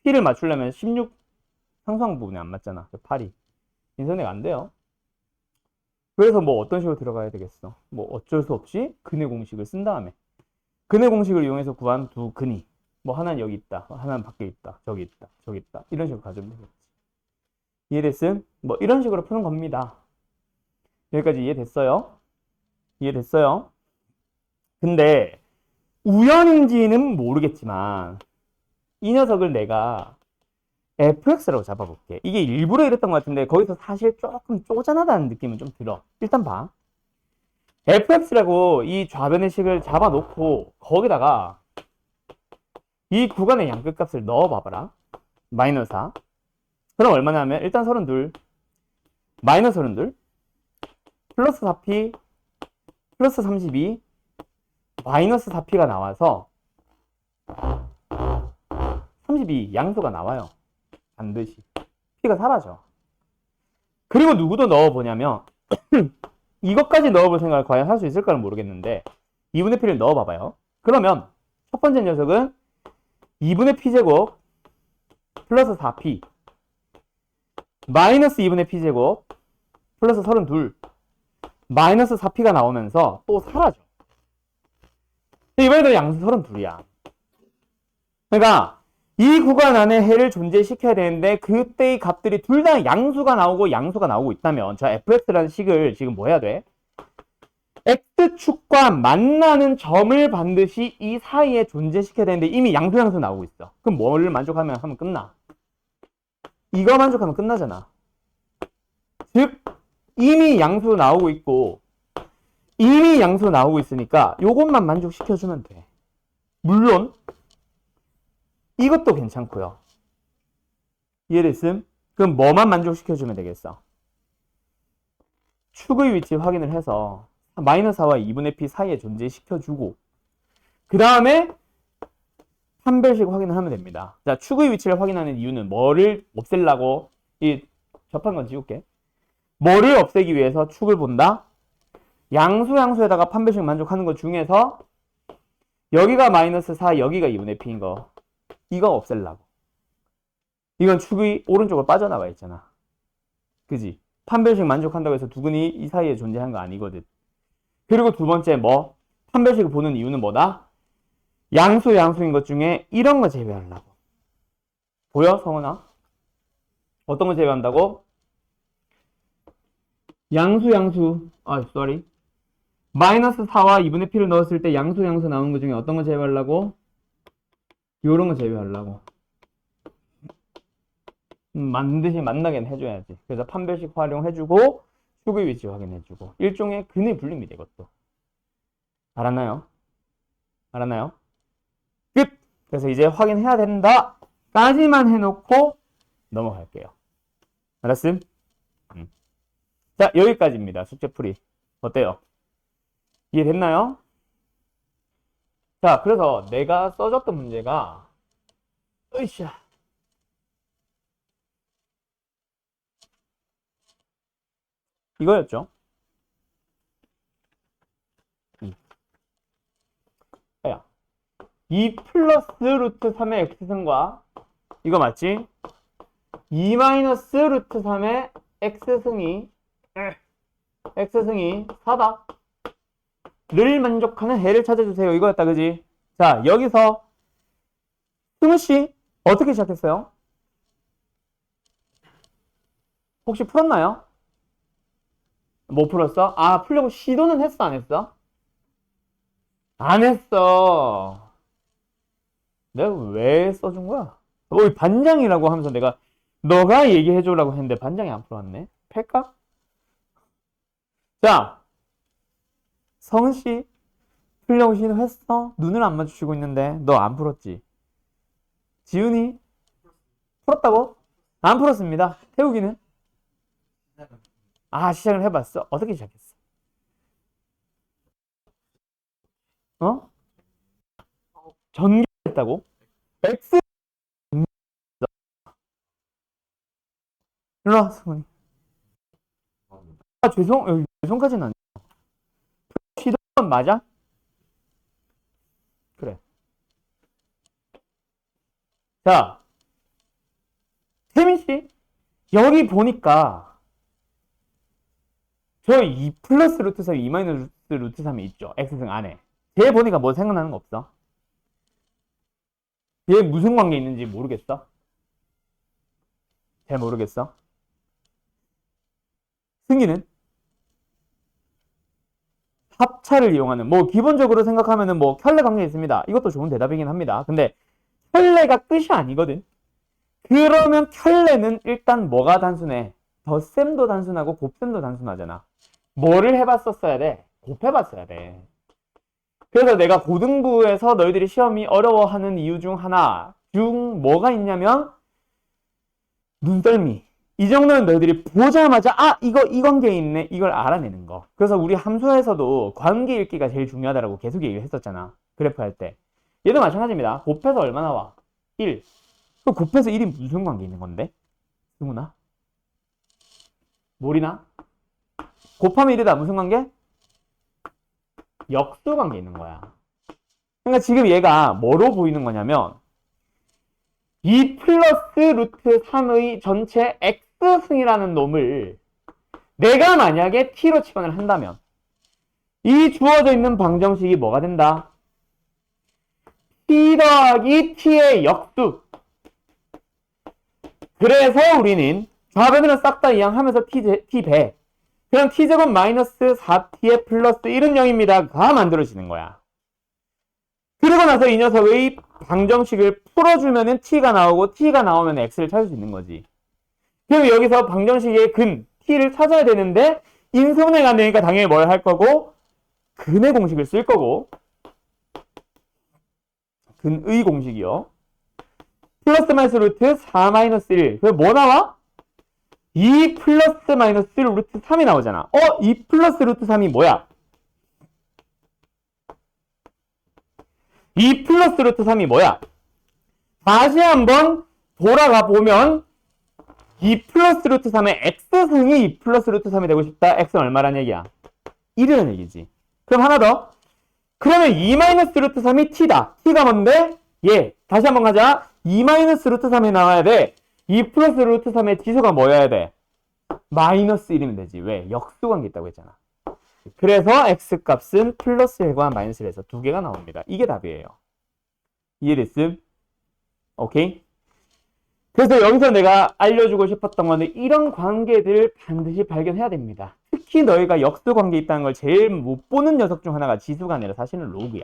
P를 맞추려면 16 상수항 부분에 안 맞잖아. 8이. 인수분해가 안 돼요. 그래서 뭐 어떤 식으로 들어가야 되겠어? 뭐 어쩔 수 없이 근의 공식을 쓴 다음에 근의 공식을 이용해서 구한 두 근이 뭐 하나는 여기 있다. 하나는 밖에 있다. 저기 있다. 저기 있다. 이런 식으로 가져오면 되겠지. 이해됐음? 뭐 이런 식으로 푸는 겁니다. 여기까지 이해됐어요? 이해됐어요? 근데 우연인지는 모르겠지만 이 녀석을 내가 fx라고 잡아볼게. 이게 일부러 이랬던 것 같은데 거기서 사실 조금 쪼잔하다는 느낌은 좀 들어. 일단 봐. fx라고 이 좌변의 식을 잡아놓고 거기다가 이 구간의 양끝값을 넣어봐봐라. 마이너스 4. 그럼 얼마나 하면 일단 32 마이너스 32 플러스 4p 플러스 32 마이너스 4p가 나와서 32 양수가 나와요. 반드시 p가 사라져. 그리고 누구도 넣어보냐면 이것까지 넣어볼 생각을 과연 할 수 있을까는 모르겠는데 2분의 p를 넣어봐봐요. 그러면 첫 번째 녀석은 2분의 p제곱 플러스 4p 마이너스 2분의 p제곱 플러스 32 마이너스 4p가 나오면서 또 사라져. 이번에도 양수 32이야. 그러니까 이 구간 안에 해를 존재시켜야 되는데 그때의 값들이 둘 다 양수가 나오고 있다면 자 fx라는 식을 지금 뭐 해야 돼? x축과 만나는 점을 반드시 이 사이에 존재시켜야 되는데 이미 양수 나오고 있어. 그럼 뭐를 만족하면 하면 끝나? 이거 만족하면 끝나잖아. 즉 이미 양수 나오고 있고 이미 양수 나오고 있으니까 요것만 만족시켜주면 돼. 물론 이것도 괜찮고요. 이해됐음? 그럼 뭐만 만족시켜주면 되겠어? 축의 위치 확인을 해서 마이너스 4와 2분의 p 사이에 존재시켜주고 그 다음에 판별식 확인을 하면 됩니다. 자, 축의 위치를 확인하는 이유는 뭐를 없애려고 이 접한 건 지울게. 뭐를 없애기 위해서 축을 본다? 양수에다가 판별식 만족하는 것 중에서 여기가 마이너스 4, 여기가 2분의 p인 거 이거 없애려고. 이건 축이 오른쪽으로 빠져나와 있잖아. 그지? 판별식 만족한다고 해서 두근이 이 사이에 존재한 거 아니거든. 그리고 두 번째 뭐? 판별식을 보는 이유는 뭐다? 양수인 것 중에 이런 거 제외하려고. 보여, 성은아? 어떤 거 제외한다고? sorry. 마이너스 4와 2분의 p를 넣었을 때 양수 나오는 것 중에 어떤 거 제외하려고? 요런 거 제외하려고. 반드시 만나긴 해줘야지. 그래서 판별식 활용해주고 축의 위치 확인해주고 일종의 근의 분리입니다. 이것도. 알았나요? 알았나요? 끝! 그래서 이제 확인해야 된다 까지만 해놓고 넘어갈게요. 알았음? 자, 여기까지입니다. 숙제풀이. 어때요? 이해됐나요? 자, 그래서 내가 써줬던 문제가 으쌰 이거였죠. 야, 2 플러스 루트 3의 x승과 이거 맞지? 2 마이너스 루트 3의 x승이 4다 를 만족하는 해를 찾아주세요. 이거였다, 그지? 자, 여기서 승우씨 어떻게 시작했어요? 혹시 풀었나요? 못 풀었어? 아, 풀려고 시도는 했어, 안 했어? 안 했어. 내가 왜 써준 거야? 반장이라고 하면서 내가 너가 얘기해주라고 했는데 반장이 안 풀어왔네? 팰까? 자, 성은씨 풀려고 시도했어? 눈을 안 마주치고 있는데 너 안 풀었지? 지훈이 풀었다고? 안 풀었습니다. 태욱이는? 아, 시작을 해봤어? 어떻게 시작했어? 어? 전개했다고? X 일로 와, 승훈이. 아, 죄송까지는 아니야. 시도는 맞아? 그래. 자, 태민씨, 여기 보니까 저 2 플러스 루트 3, 2 마이너스 루트 3이 있죠. X승 안에. 얘 보니까 뭐 생각나는 거 없어? 얘 무슨 관계 있는지 모르겠어? 잘 모르겠어? 승기는? 합차를 이용하는, 뭐 기본적으로 생각하면은 뭐 켤레 관계 있습니다. 이것도 좋은 대답이긴 합니다. 근데 켤레가 끝이 아니거든. 그러면 켤레는 일단 뭐가 단순해? 덧셈도 단순하고 곱셈도 단순하잖아. 뭐를 해봤었어야 돼? 곱해봤어야 돼. 그래서 내가 고등부에서 너희들이 시험이 어려워하는 이유 중 하나 중 뭐가 있냐면 눈썰미. 이 정도는 너희들이 보자마자 아 이거 이 관계에 있네 이걸 알아내는 거. 그래서 우리 함수에서도 관계 읽기가 제일 중요하다고 계속 얘기를 했었잖아. 그래프 할 때. 얘도 마찬가지입니다. 곱해서 얼마 나와? 1. 그 곱해서 1이 무슨 관계 있는 건데? 승훈아? 뭘이나? 곱하면 1이다. 무슨 관계? 역수 관계 있는 거야. 그러니까 지금 얘가 뭐로 보이는 거냐면 2 플러스 루트 3의 전체 x승이라는 놈을 내가 만약에 t로 치환을 한다면 이 주어져 있는 방정식이 뭐가 된다? t 더하기 t의 역수. 그래서 우리는 좌변으로 싹 다 이항하면서 t 배. 그럼 t제곱 마이너스 4t의 플러스 1은 0입니다가 만들어지는 거야. 그러고 나서 이 녀석의 방정식을 풀어주면은 t가 나오고 t가 나오면 x를 찾을 수 있는 거지. 그럼 여기서 방정식의 근 t를 찾아야 되는데 인수분해가 안 되니까 당연히 뭘 할 거고 근의 공식을 쓸 거고 근의 공식이요. 플러스 마이너스 루트 4 마이너스 1. 그럼 뭐 나와? 2 플러스 마이너스 루트 3이 나오잖아. 2 플러스 루트 3이 뭐야? 2 플러스 루트 3이 뭐야? 다시 한번 돌아가 보면 2 플러스 루트 3의 x승이 2 플러스 루트 3이 되고 싶다. x는 얼마란 얘기야? 1이라는 얘기지. 그럼 하나 더. 그러면 2 마이너스 루트 3이 t다. t가 뭔데? 예. 다시 한번 가자. 2 마이너스 루트 3이 나와야 돼. 2 플러스 루트 3의 지수가 뭐여야 돼? 마이너스 1이면 되지. 왜? 역수관계 있다고 했잖아. 그래서 x값은 플러스 1과 마이너스 1에서 두 개가 나옵니다. 이게 답이에요. 이해됐음? 오케이? 그래서 여기서 내가 알려주고 싶었던 건데 이런 관계들을 반드시 발견해야 됩니다. 특히 너희가 역수관계 있다는 걸 제일 못 보는 녀석 중 하나가 지수가 아니라 사실은 로그야.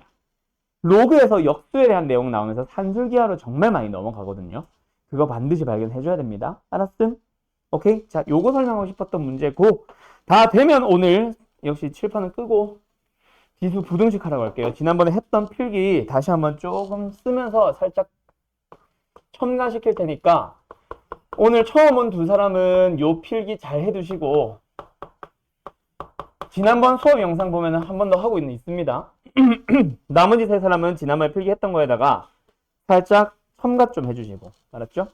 로그에서 역수에 대한 내용 나오면서 산술기하로 정말 많이 넘어가거든요. 그거 반드시 발견해줘야 됩니다. 알았음? 오케이? 자, 요거 설명하고 싶었던 문제고, 다 되면 오늘 역시 칠판은 끄고 지수 부등식 하라고 할게요. 지난번에 했던 필기 다시 한번 조금 쓰면서 살짝 첨가시킬 테니까 오늘 처음 온 두 사람은 요 필기 잘 해두시고 지난번 수업 영상 보면 한 번 더 하고 있습니다. 나머지 세 사람은 지난번에 필기했던 거에다가 살짝 첨가 좀 해주시고 알았죠?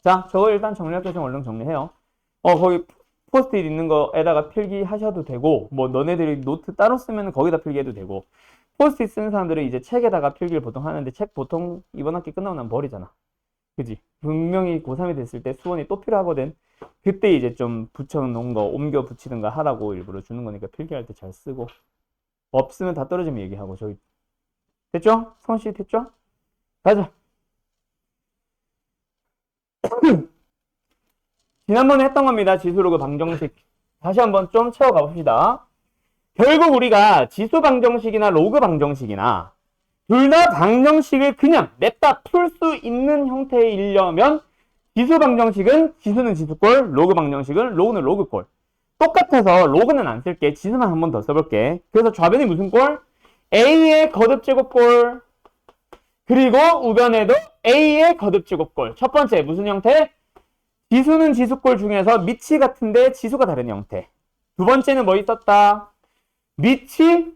자, 저거 일단 정리할 게 좀 얼른 정리해요. 거기 포스트잇 있는 거에다가 필기하셔도 되고 뭐 너네들이 노트 따로 쓰면 거기다 필기해도 되고 포스트잇 쓰는 사람들은 이제 책에다가 필기를 보통 하는데 책 보통 이번 학기 끝나고 나면 버리잖아. 그지? 분명히 고3이 됐을 때 수원이 또 필요하거든. 그때 이제 좀 붙여놓은 거 옮겨 붙이든가 하라고 일부러 주는 거니까 필기할 때 잘 쓰고 없으면 다 떨어지면 얘기하고 저기 됐죠? 성씨 됐죠? 가자. 지난번에 했던 겁니다. 지수로그 방정식. 다시 한번 좀 채워가 봅시다. 결국 우리가 지수 방정식이나 로그 방정식이나 둘 다 방정식을 그냥 냅다 풀 수 있는 형태이려면 지수 방정식은 지수는 지수꼴, 로그 방정식은 로그는 로그꼴. 똑같아서 로그는 안 쓸게. 지수만 한 번 더 써볼게. 그래서 좌변이 무슨 꼴? A의 거듭제곱꼴. 그리고 우변에도 A의 거듭제곱꼴. 첫 번째 무슨 형태? 지수는 지수꼴 중에서 밑이 같은데 지수가 다른 형태. 두 번째는 뭐 있었다? 밑이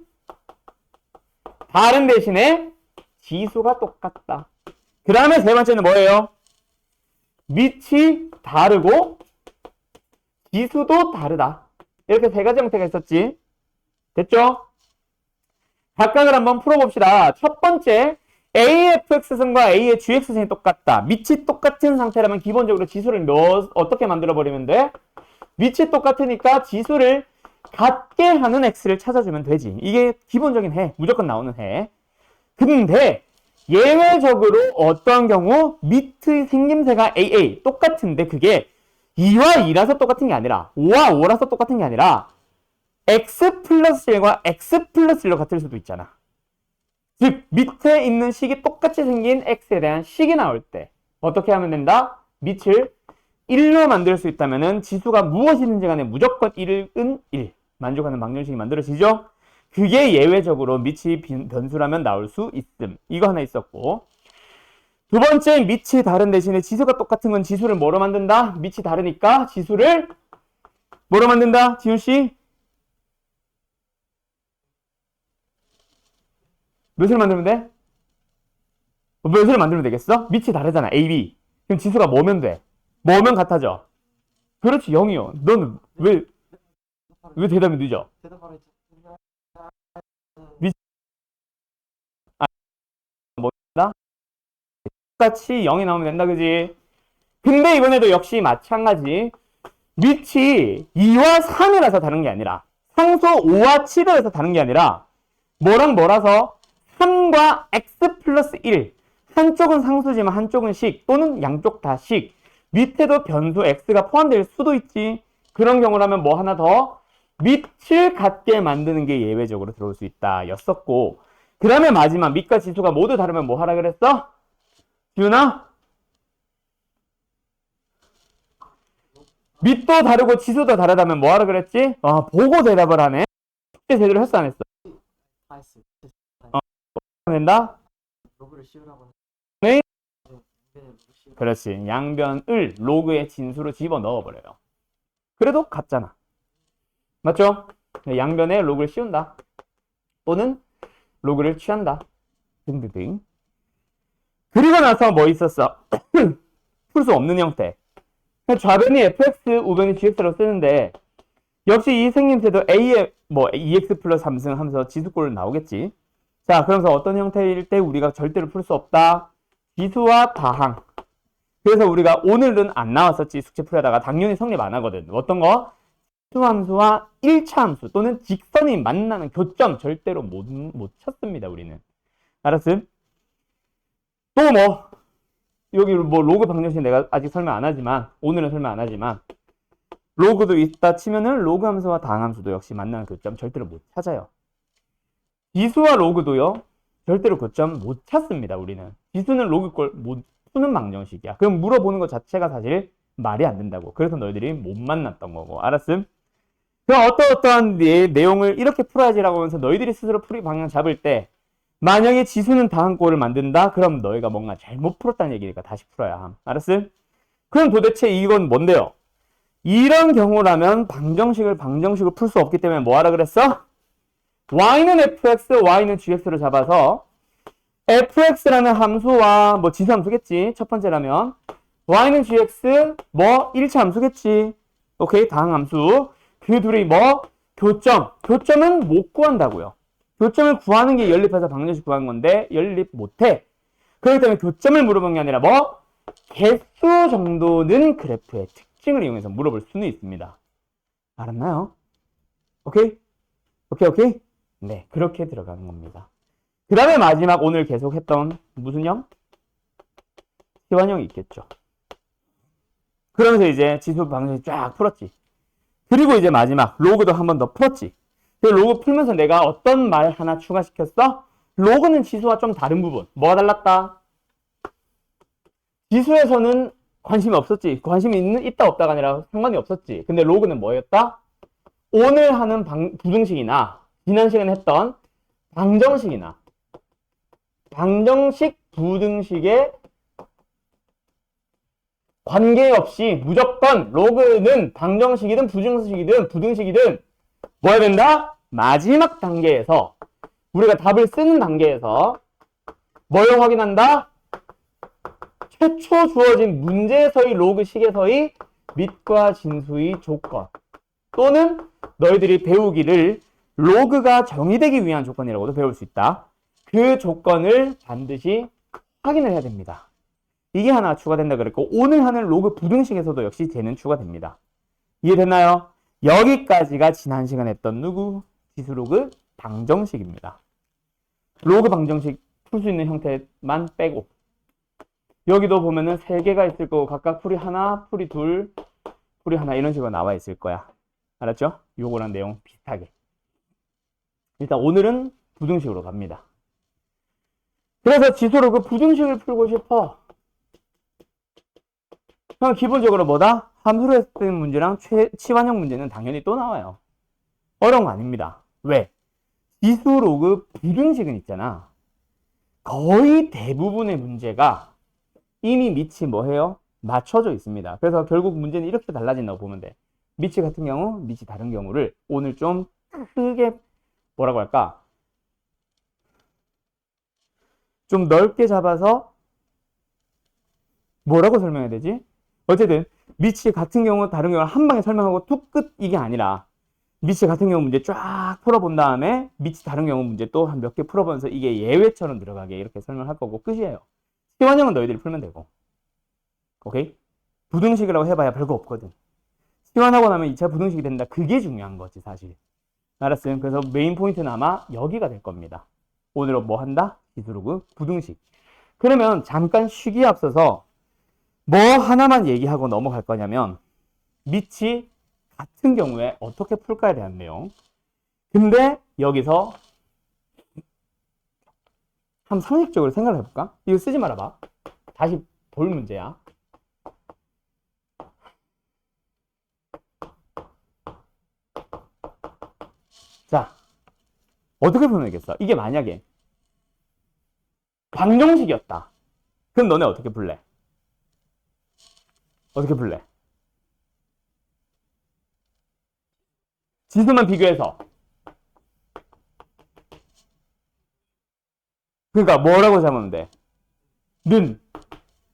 다른 대신에 지수가 똑같다. 그 다음에 세 번째는 뭐예요? 밑이 다르고 지수도 다르다. 이렇게 세 가지 형태가 있었지. 됐죠? 각각을 한번 풀어봅시다. 첫 번째, A의 fx승과 A의 gx승이 똑같다. 밑이 똑같은 상태라면 기본적으로 지수를 어떻게 만들어버리면 돼? 밑이 똑같으니까 지수를 같게 하는 x를 찾아주면 되지. 이게 기본적인 해. 무조건 나오는 해. 근데 예외적으로 어떤 경우 밑의 생김새가 AA 똑같은데 그게 2와 2라서 똑같은 게 아니라 5와 5라서 똑같은 게 아니라 x 플러스 1과 x 플러스 1로 같을 수도 있잖아. 즉 밑에 있는 식이 똑같이 생긴 x에 대한 식이 나올 때 어떻게 하면 된다? 밑을 1로 만들 수 있다면 지수가 무엇이든지 간에 무조건 1은 1 만족하는 방정식이 만들어지죠. 그게 예외적으로 밑이 변수라면 나올 수 있음. 이거 하나 있었고, 두 번째 밑이 다른 대신에 지수가 똑같은 건 지수를 뭐로 만든다? 밑이 다르니까 지수를 뭐로 만든다? 지훈씨? 몇을 만들면 돼? 몇을 만들면 되겠어? 밑이 다르잖아. A, B. 그럼 지수가 뭐면 돼? 뭐면 같아져? 그렇지, 0이요. 너는 왜 대답이 늦어? 뭐다? 똑같이 0이 나오면 된다, 그지? 근데 이번에도 역시 마찬가지. 밑이 2와 3이라서 다른 게 아니라 상수 5와 7이라서 다른 게 아니라 뭐랑 뭐라서 3과 x 플러스 1 한쪽은 상수지만 한쪽은 식 또는 양쪽 다 식 밑에도 변수 x가 포함될 수도 있지. 그런 경우라면 뭐 하나 더 밑을 같게 만드는 게 예외적으로 들어올 수 있다 였었고, 그 다음에 마지막 밑과 지수가 모두 다르면 뭐 하라 그랬어? 지훈아? 밑도 다르고 지수도 다르다면 뭐 하라 그랬지? 보고 대답을 하네. 숙제 제대로 했어 안 했어? 다 했어. 된다? 로그를 씌우라고. 네? 그렇지. 양변을 로그의 진수로 집어 넣어버려요. 그래도 같잖아. 맞죠? 양변에 로그를 씌운다. 또는 로그를 취한다. 등등등. 그리고 나서 뭐 있었어? 풀 수 없는 형태. 좌변이 fx, 우변이 gx로 쓰는데 역시 이 생김새도 a의 뭐 2x 플러스 3승 하면서 지수꼴로 나오겠지. 자, 그러면서 어떤 형태일 때 우리가 절대로 풀 수 없다? 지수와 다항. 그래서 우리가 오늘은 안 나왔었지. 숙제 풀려다가 당연히 성립 안 하거든. 어떤 거? 수함수와 1차 함수 또는 직선이 만나는 교점 절대로 못 찾습니다. 우리는. 알았음? 또 뭐? 여기 뭐 로그 방정식 내가 아직 설명 안 하지만 오늘은 설명 안 하지만 로그도 있다 치면은 로그 함수와 다항 함수도 역시 만나는 교점 절대로 못 찾아요. 지수와 로그도요 절대로 교점 못 찾습니다. 우리는 지수는 로그꼴 못 푸는 방정식이야. 그럼 물어보는 것 자체가 사실 말이 안 된다고. 그래서 너희들이 못 만났던 거고. 알았음? 그럼 어떠한 내용을 이렇게 풀어야지라고 하면서 너희들이 스스로 풀이 방향 잡을 때 만약에 지수는 다항꼴을 만든다? 그럼 너희가 뭔가 잘못 풀었다는 얘기니까 다시 풀어야 함. 알았음? 그럼 도대체 이건 뭔데요? 이런 경우라면 방정식을 풀 수 없기 때문에 뭐 하라 그랬어? y는 fx, y는 gx로 잡아서 fx라는 함수와 뭐 지수함수겠지. 첫 번째라면 y는 gx 뭐 1차 함수겠지. 오케이, 다항함수. 그 둘이 뭐 교점은 못 구한다고요. 교점을 구하는 게 연립해서 방정식 구한 건데 연립 못해. 그렇기 때문에 교점을 물어본 게 아니라 뭐 개수 정도는 그래프의 특징을 이용해서 물어볼 수는 있습니다. 알았나요? 오케이? 오케이? 네, 그렇게 들어가는 겁니다. 그 다음에 마지막 오늘 계속 했던 무슨 형? 시환형이 있겠죠. 그러면서 이제 지수 방정식 쫙 풀었지. 그리고 이제 마지막 로그도 한 번 더 풀었지. 그 로그 풀면서 내가 어떤 말 하나 추가시켰어? 로그는 지수와 좀 다른 부분. 뭐가 달랐다? 지수에서는 관심이 없었지. 관심이 있다 없다가 아니라 상관이 없었지. 근데 로그는 뭐였다? 오늘 하는 부등식이나 지난 시간에 했던 방정식이나 방정식 부등식에 관계없이 무조건 로그는 방정식이든 부등식이든 뭐 해야 된다? 마지막 단계에서 우리가 답을 쓰는 단계에서 뭘 확인한다? 최초 주어진 문제에서의 로그식에서의 밑과 진수의 조건 또는 너희들이 배우기를 로그가 정의되기 위한 조건이라고도 배울 수 있다. 그 조건을 반드시 확인을 해야 됩니다. 이게 하나 추가된다 그랬고 오늘 하는 로그 부등식에서도 역시 쟤는 추가됩니다. 이해됐나요? 여기까지가 지난 시간에 했던 지수 로그 방정식입니다. 로그 방정식 풀 수 있는 형태만 빼고 여기도 보면은 3개가 있을 거고 각각 풀이 하나, 풀이 둘, 풀이 하나 이런 식으로 나와 있을 거야. 알았죠? 요거랑 내용 비슷하게. 일단 오늘은 부등식으로 갑니다. 그래서 지수 로그 부등식을 풀고 싶어. 그럼 기본적으로 뭐다? 함수로 했을 문제랑 치환형 문제는 당연히 또 나와요. 어려운 거 아닙니다. 왜? 지수 로그 부등식은 있잖아. 거의 대부분의 문제가 이미 밑이 뭐해요? 맞춰져 있습니다. 그래서 결국 문제는 이렇게 달라진다고 보면 돼. 밑이 같은 경우, 밑이 다른 경우를 오늘 좀 크게 뭐라고 할까? 좀 넓게 잡아서 뭐라고 설명해야 되지? 어쨌든 밑이 같은 경우 다른 경우를 한 방에 설명하고 툭 끝 이게 아니라 밑이 같은 경우 문제 쫙 풀어본 다음에 밑이 다른 경우 문제 또 한 몇 개 풀어보면서 이게 예외처럼 들어가게 이렇게 설명할 거고 끝이에요. 시환형은 너희들이 풀면 되고 오케이? 부등식이라고 해봐야 별거 없거든. 시환하고 나면 2차 부등식이 된다. 그게 중요한 거지 사실. 알았어요? 그래서 메인 포인트는 아마 여기가 될 겁니다. 오늘은 뭐 한다? 지수로그 부등식. 그러면 잠깐 쉬기에 앞서서 뭐 하나만 얘기하고 넘어갈 거냐면 밑이 같은 경우에 어떻게 풀까에 대한 내용. 근데 여기서 한번 상식적으로 생각을 해볼까? 이거 쓰지 말아봐. 다시 볼 문제야. 자, 어떻게 풀면 되겠어? 이게 만약에 방정식이었다. 그럼 너네 어떻게 풀래? 어떻게 풀래? 지수만 비교해서. 그러니까 뭐라고 잡으면 돼? 는.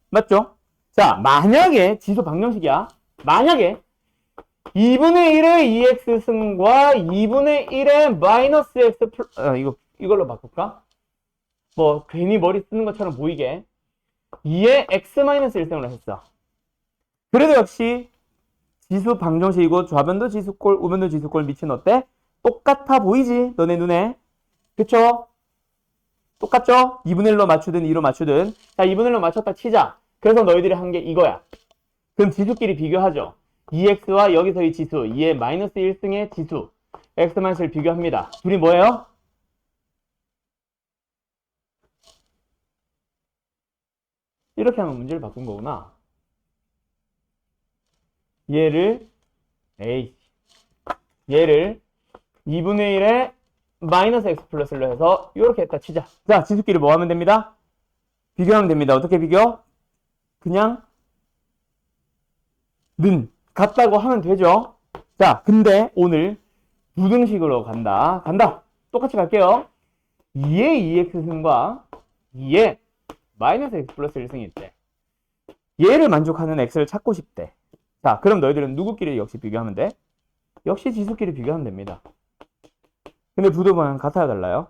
맞죠? 자, 만약에 지수 방정식이야. 만약에 2분의 1의 2x승과 2분의 1의 마이너스 x 이걸로 바꿀까? 뭐 괜히 머리 쓰는 것처럼 보이게 2의 x-1승으로 했어. 그래도 역시 지수 방정식이고 좌변도 지수꼴, 우변도 지수꼴 밑은 어때? 똑같아 보이지? 너네 눈에. 그쵸? 똑같죠? 2분의 1로 맞추든 2로 맞추든. 자, 2분의 1로 맞췄다 치자. 그래서 너희들이 한 게 이거야. 그럼 지수끼리 비교하죠. 2x와 여기서의 지수, 2의 마이너스 1승의 지수, x-를 비교합니다. 둘이 뭐예요? 이렇게 하면 문제를 바꾼 거구나. 얘를 2분의 1에 마이너스 x 플러스로 해서 이렇게 했다 치자. 자, 지수끼리 뭐 하면 됩니다? 비교하면 됩니다. 어떻게 비교? 그냥 같다고 하면 되죠. 자, 근데 오늘 부등식으로 간다. 똑같이 갈게요. 2의 2x승과 2의 마이너스 x 플러스 1승이 있대. 얘를 만족하는 x를 찾고 싶대. 자, 그럼 너희들은 누구끼리 역시 비교하면 돼? 역시 지수끼리 비교하면 됩니다. 근데 부도 방향 같아야 달라요?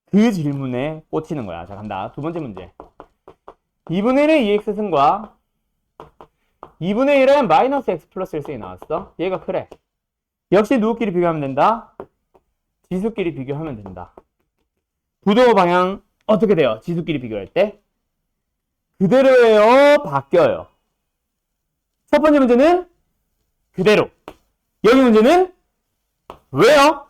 그 질문에 꽂히는 거야. 자, 간다. 두 번째 문제. 2분의 1의 2x승과 2분의 1의 마이너스 x 플러스 1승이 나왔어. 얘가 크래. 역시 누구끼리 비교하면 된다? 지수끼리 비교하면 된다. 부도 방향 어떻게 돼요? 지수끼리 비교할 때? 그대로예요? 바뀌어요? 첫 번째 문제는 그대로. 여기 문제는 왜요?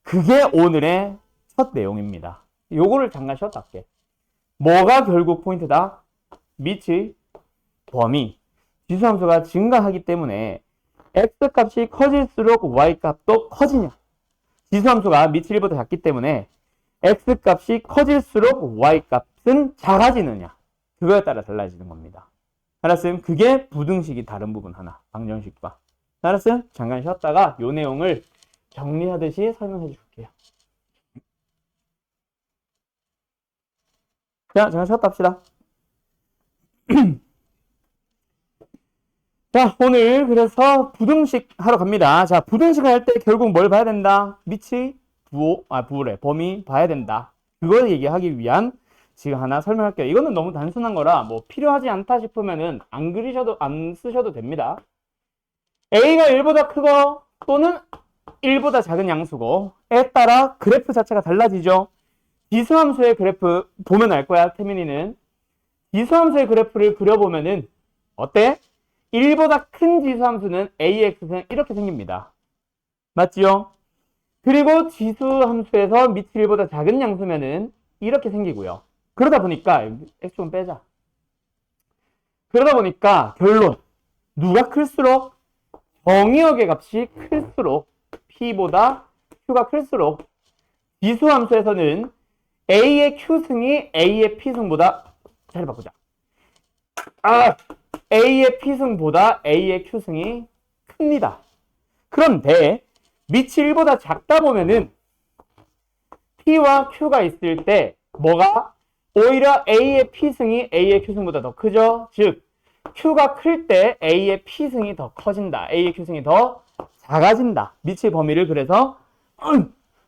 그게 오늘의 첫 내용입니다. 요거를 잠깐 쉬었다 할게. 뭐가 결국 포인트다? 밑의 범위. 지수함수가 증가하기 때문에 x값이 커질수록 y값도 커지냐. 지수함수가 밑이 1보다 작기 때문에 x값이 커질수록 y값은 작아지느냐. 그거에 따라 달라지는 겁니다. 알았음? 그게 부등식이 다른 부분 하나. 방정식과. 알았음? 잠깐 쉬었다가 요 내용을 정리하듯이 설명해 줄게요. 자, 잠깐 쉬었다 합시다. 자, 오늘 그래서 부등식 하러 갑니다. 자, 부등식 할 때 결국 뭘 봐야 된다? 밑의 부호래. 범위 봐야 된다. 그걸 얘기하기 위한 지금 하나 설명할게요. 이거는 너무 단순한 거라 뭐 필요하지 않다 싶으면은 안 쓰셔도 됩니다. A가 1보다 크고 또는 1보다 작은 양수고에 따라 그래프 자체가 달라지죠. 지수함수의 그래프 보면 알 거야. 태민이는 지수함수의 그래프를 그려보면은 어때? 1보다 큰 지수함수는 AX는 이렇게 생깁니다. 맞지요? 그리고 지수함수에서 밑이 1보다 작은 양수면은 이렇게 생기고요. 그러다 보니까 X 좀 빼자. 그러다 보니까 결론 누가 클수록 정의역의 값이 클수록 P보다 Q가 클수록 지수함수에서는 A의 Q승이 A의 P승보다 자리 바꾸자. A의 P승보다 A의 Q승이 큽니다. 그런데 밑이 1보다 작다 보면은 P와 Q가 있을 때 뭐가? 오히려 A의 P승이 A의 Q승보다 더 크죠? 즉 Q가 클 때 A의 P승이 더 커진다. A의 Q승이 더 작아진다. 밑의 범위를 그래서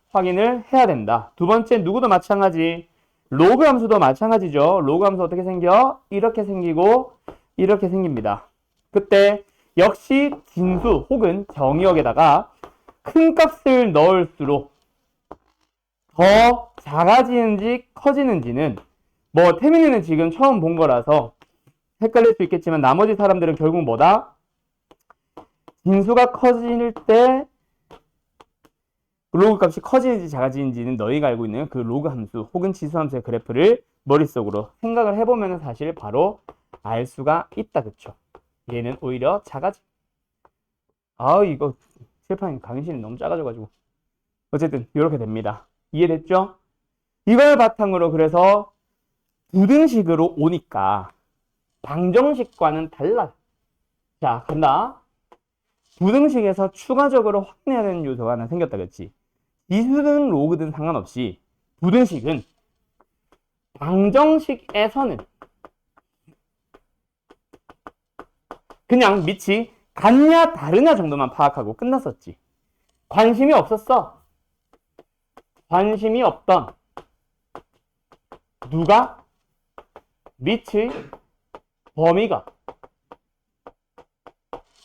확인을 해야 된다. 두 번째 누구도 마찬가지. 로그 함수도 마찬가지죠. 로그 함수 어떻게 생겨? 이렇게 생기고 이렇게 생깁니다. 그때 역시 진수 혹은 정의역에다가 큰 값을 넣을수록 더 작아지는지 커지는지는 뭐 태민이는 지금 처음 본 거라서 헷갈릴 수 있겠지만 나머지 사람들은 결국 뭐다? 진수가 커질 때 로그 값이 커지는지 작아지는지는 너희가 알고 있는 그 로그 함수 혹은 지수 함수의 그래프를 머릿속으로 생각을 해보면 사실 바로 알 수가 있다. 그쵸? 얘는 오히려 작아지. 이거 칠판 강의실이 너무 작아져가지고 어쨌든 이렇게 됩니다. 이해됐죠? 이걸 바탕으로 그래서 부등식으로 오니까 방정식과는 달라. 자, 간다. 부등식에서 추가적으로 확인해야 되는 요소가 하나 생겼다. 그렇지? 지수든 로그든 상관없이 부등식은 방정식에서는 그냥 밑이 같냐 다르냐 정도만 파악하고 끝났었지. 관심이 없었어. 관심이 없던 누가? 밑의 범위가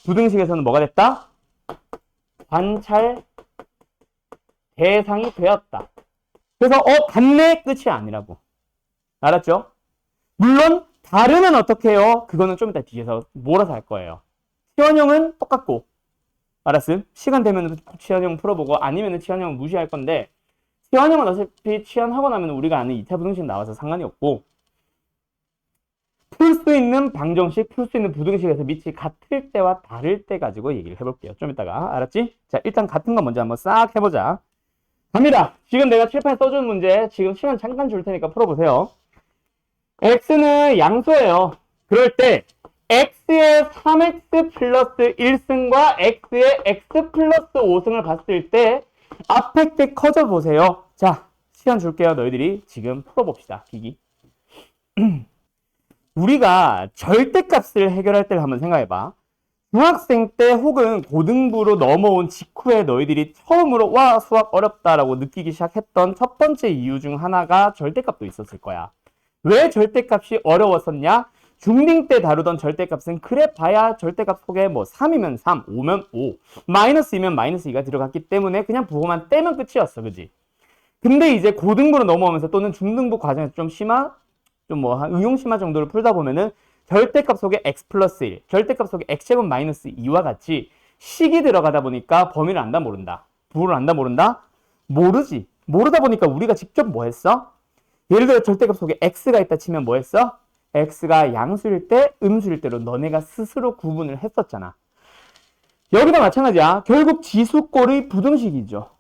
부등식에서는 뭐가 됐다? 관찰 대상이 되었다. 그래서 같네 끝이 아니라고. 알았죠? 물론 다르면 어떻게 해요? 그거는 좀 이따 뒤에서 몰아서 할 거예요. 치환형은 똑같고 알았음? 시간 되면 치환형 풀어보고 아니면 치환형은 무시할 건데 T1형은 어차피 취한하고 나면 우리가 아는 2차 부등식 나와서 상관이 없고, 풀 수 있는 방정식, 풀 수 있는 부등식에서 밑이 같을 때와 다를 때 가지고 얘기를 해볼게요. 좀 이따가. 알았지? 자, 일단 같은 거 먼저 한번 싹 해보자. 갑니다. 지금 내가 칠판에 써준 문제, 지금 시간 잠깐 줄 테니까 풀어보세요. x는 양수예요. 그럴 때 x의 3x 플러스 1승과 x의 x 플러스 5승을 봤을 때 앞에 게 커져 보세요. 자, 시간 줄게요. 너희들이 지금 풀어봅시다. 기기. 우리가 절대값을 해결할 때를 한번 생각해봐. 중학생 때 혹은 고등부로 넘어온 직후에 너희들이 처음으로 와 수학 어렵다라고 느끼기 시작했던 첫 번째 이유 중 하나가 절대값도 있었을 거야. 왜 절대값이 어려웠었냐? 중딩 때 다루던 절대값은 그래 봐야 절대값 속에 뭐 3이면 3, 5면 5, 마이너스이면 마이너스 2가 들어갔기 때문에 그냥 부호만 떼면 끝이었어. 그지? 근데 이제 고등부로 넘어오면서 또는 중등부 과정에서 좀 뭐 응용 심화 정도를 풀다 보면은 절대값 속에 x 플러스 1, 절대값 속에 x제곱 마이너스 2와 같이 식이 들어가다 보니까 범위를 안다 모른다. 부호를 안다 모른다? 모르지. 모르다 보니까 우리가 직접 뭐 했어? 예를 들어 절대값 속에 x가 있다 치면 뭐 했어? x가 양수일 때, 음수일 때로 너네가 스스로 구분을 했었잖아. 여기도 마찬가지야. 결국 지수꼴의 부등식이죠.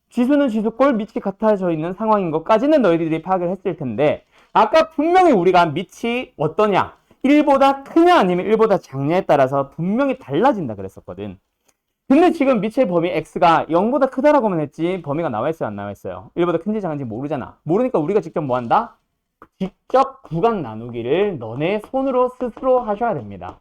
지수는 지수꼴, 밑이 같아져 있는 상황인 것까지는 너희들이 파악을 했을 텐데 아까 분명히 우리가 밑이 어떠냐? 1보다 크냐 아니면 1보다 작냐에 따라서 분명히 달라진다 그랬었거든. 근데 지금 밑의 범위 x가 0보다 크다라고만 했지 범위가 나와 있어요 안 나와 있어요? 1보다 큰지 작은지 모르잖아. 모르니까 우리가 직접 뭐 한다? 직접 구간 나누기를 너네 손으로 스스로 하셔야 됩니다.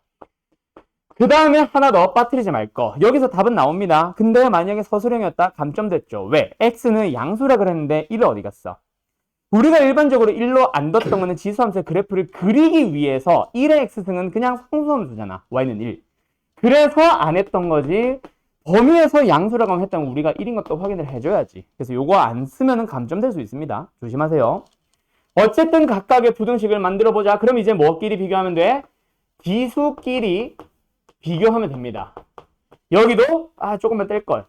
그 다음에 하나 더 빠뜨리지 말 거. 여기서 답은 나옵니다. 근데 만약에 서술형이었다? 감점됐죠. 왜? x는 양수라 그랬는데 1은 어디 갔어? 우리가 일반적으로 1로 안 뒀던 거는 지수함수의 그래프를 그리기 위해서 1의 x승은 그냥 상수함수잖아. y는 1. 그래서 안 했던 거지. 범위에서 양수라고 하면 했다면 우리가 1인 것도 확인을 해줘야지. 그래서 요거 안 쓰면은 감점될 수 있습니다. 조심하세요. 어쨌든 각각의 부등식을 만들어보자. 그럼 이제 뭐끼리 비교하면 돼? 지수끼리 비교하면 됩니다. 여기도 조금만 뗄걸.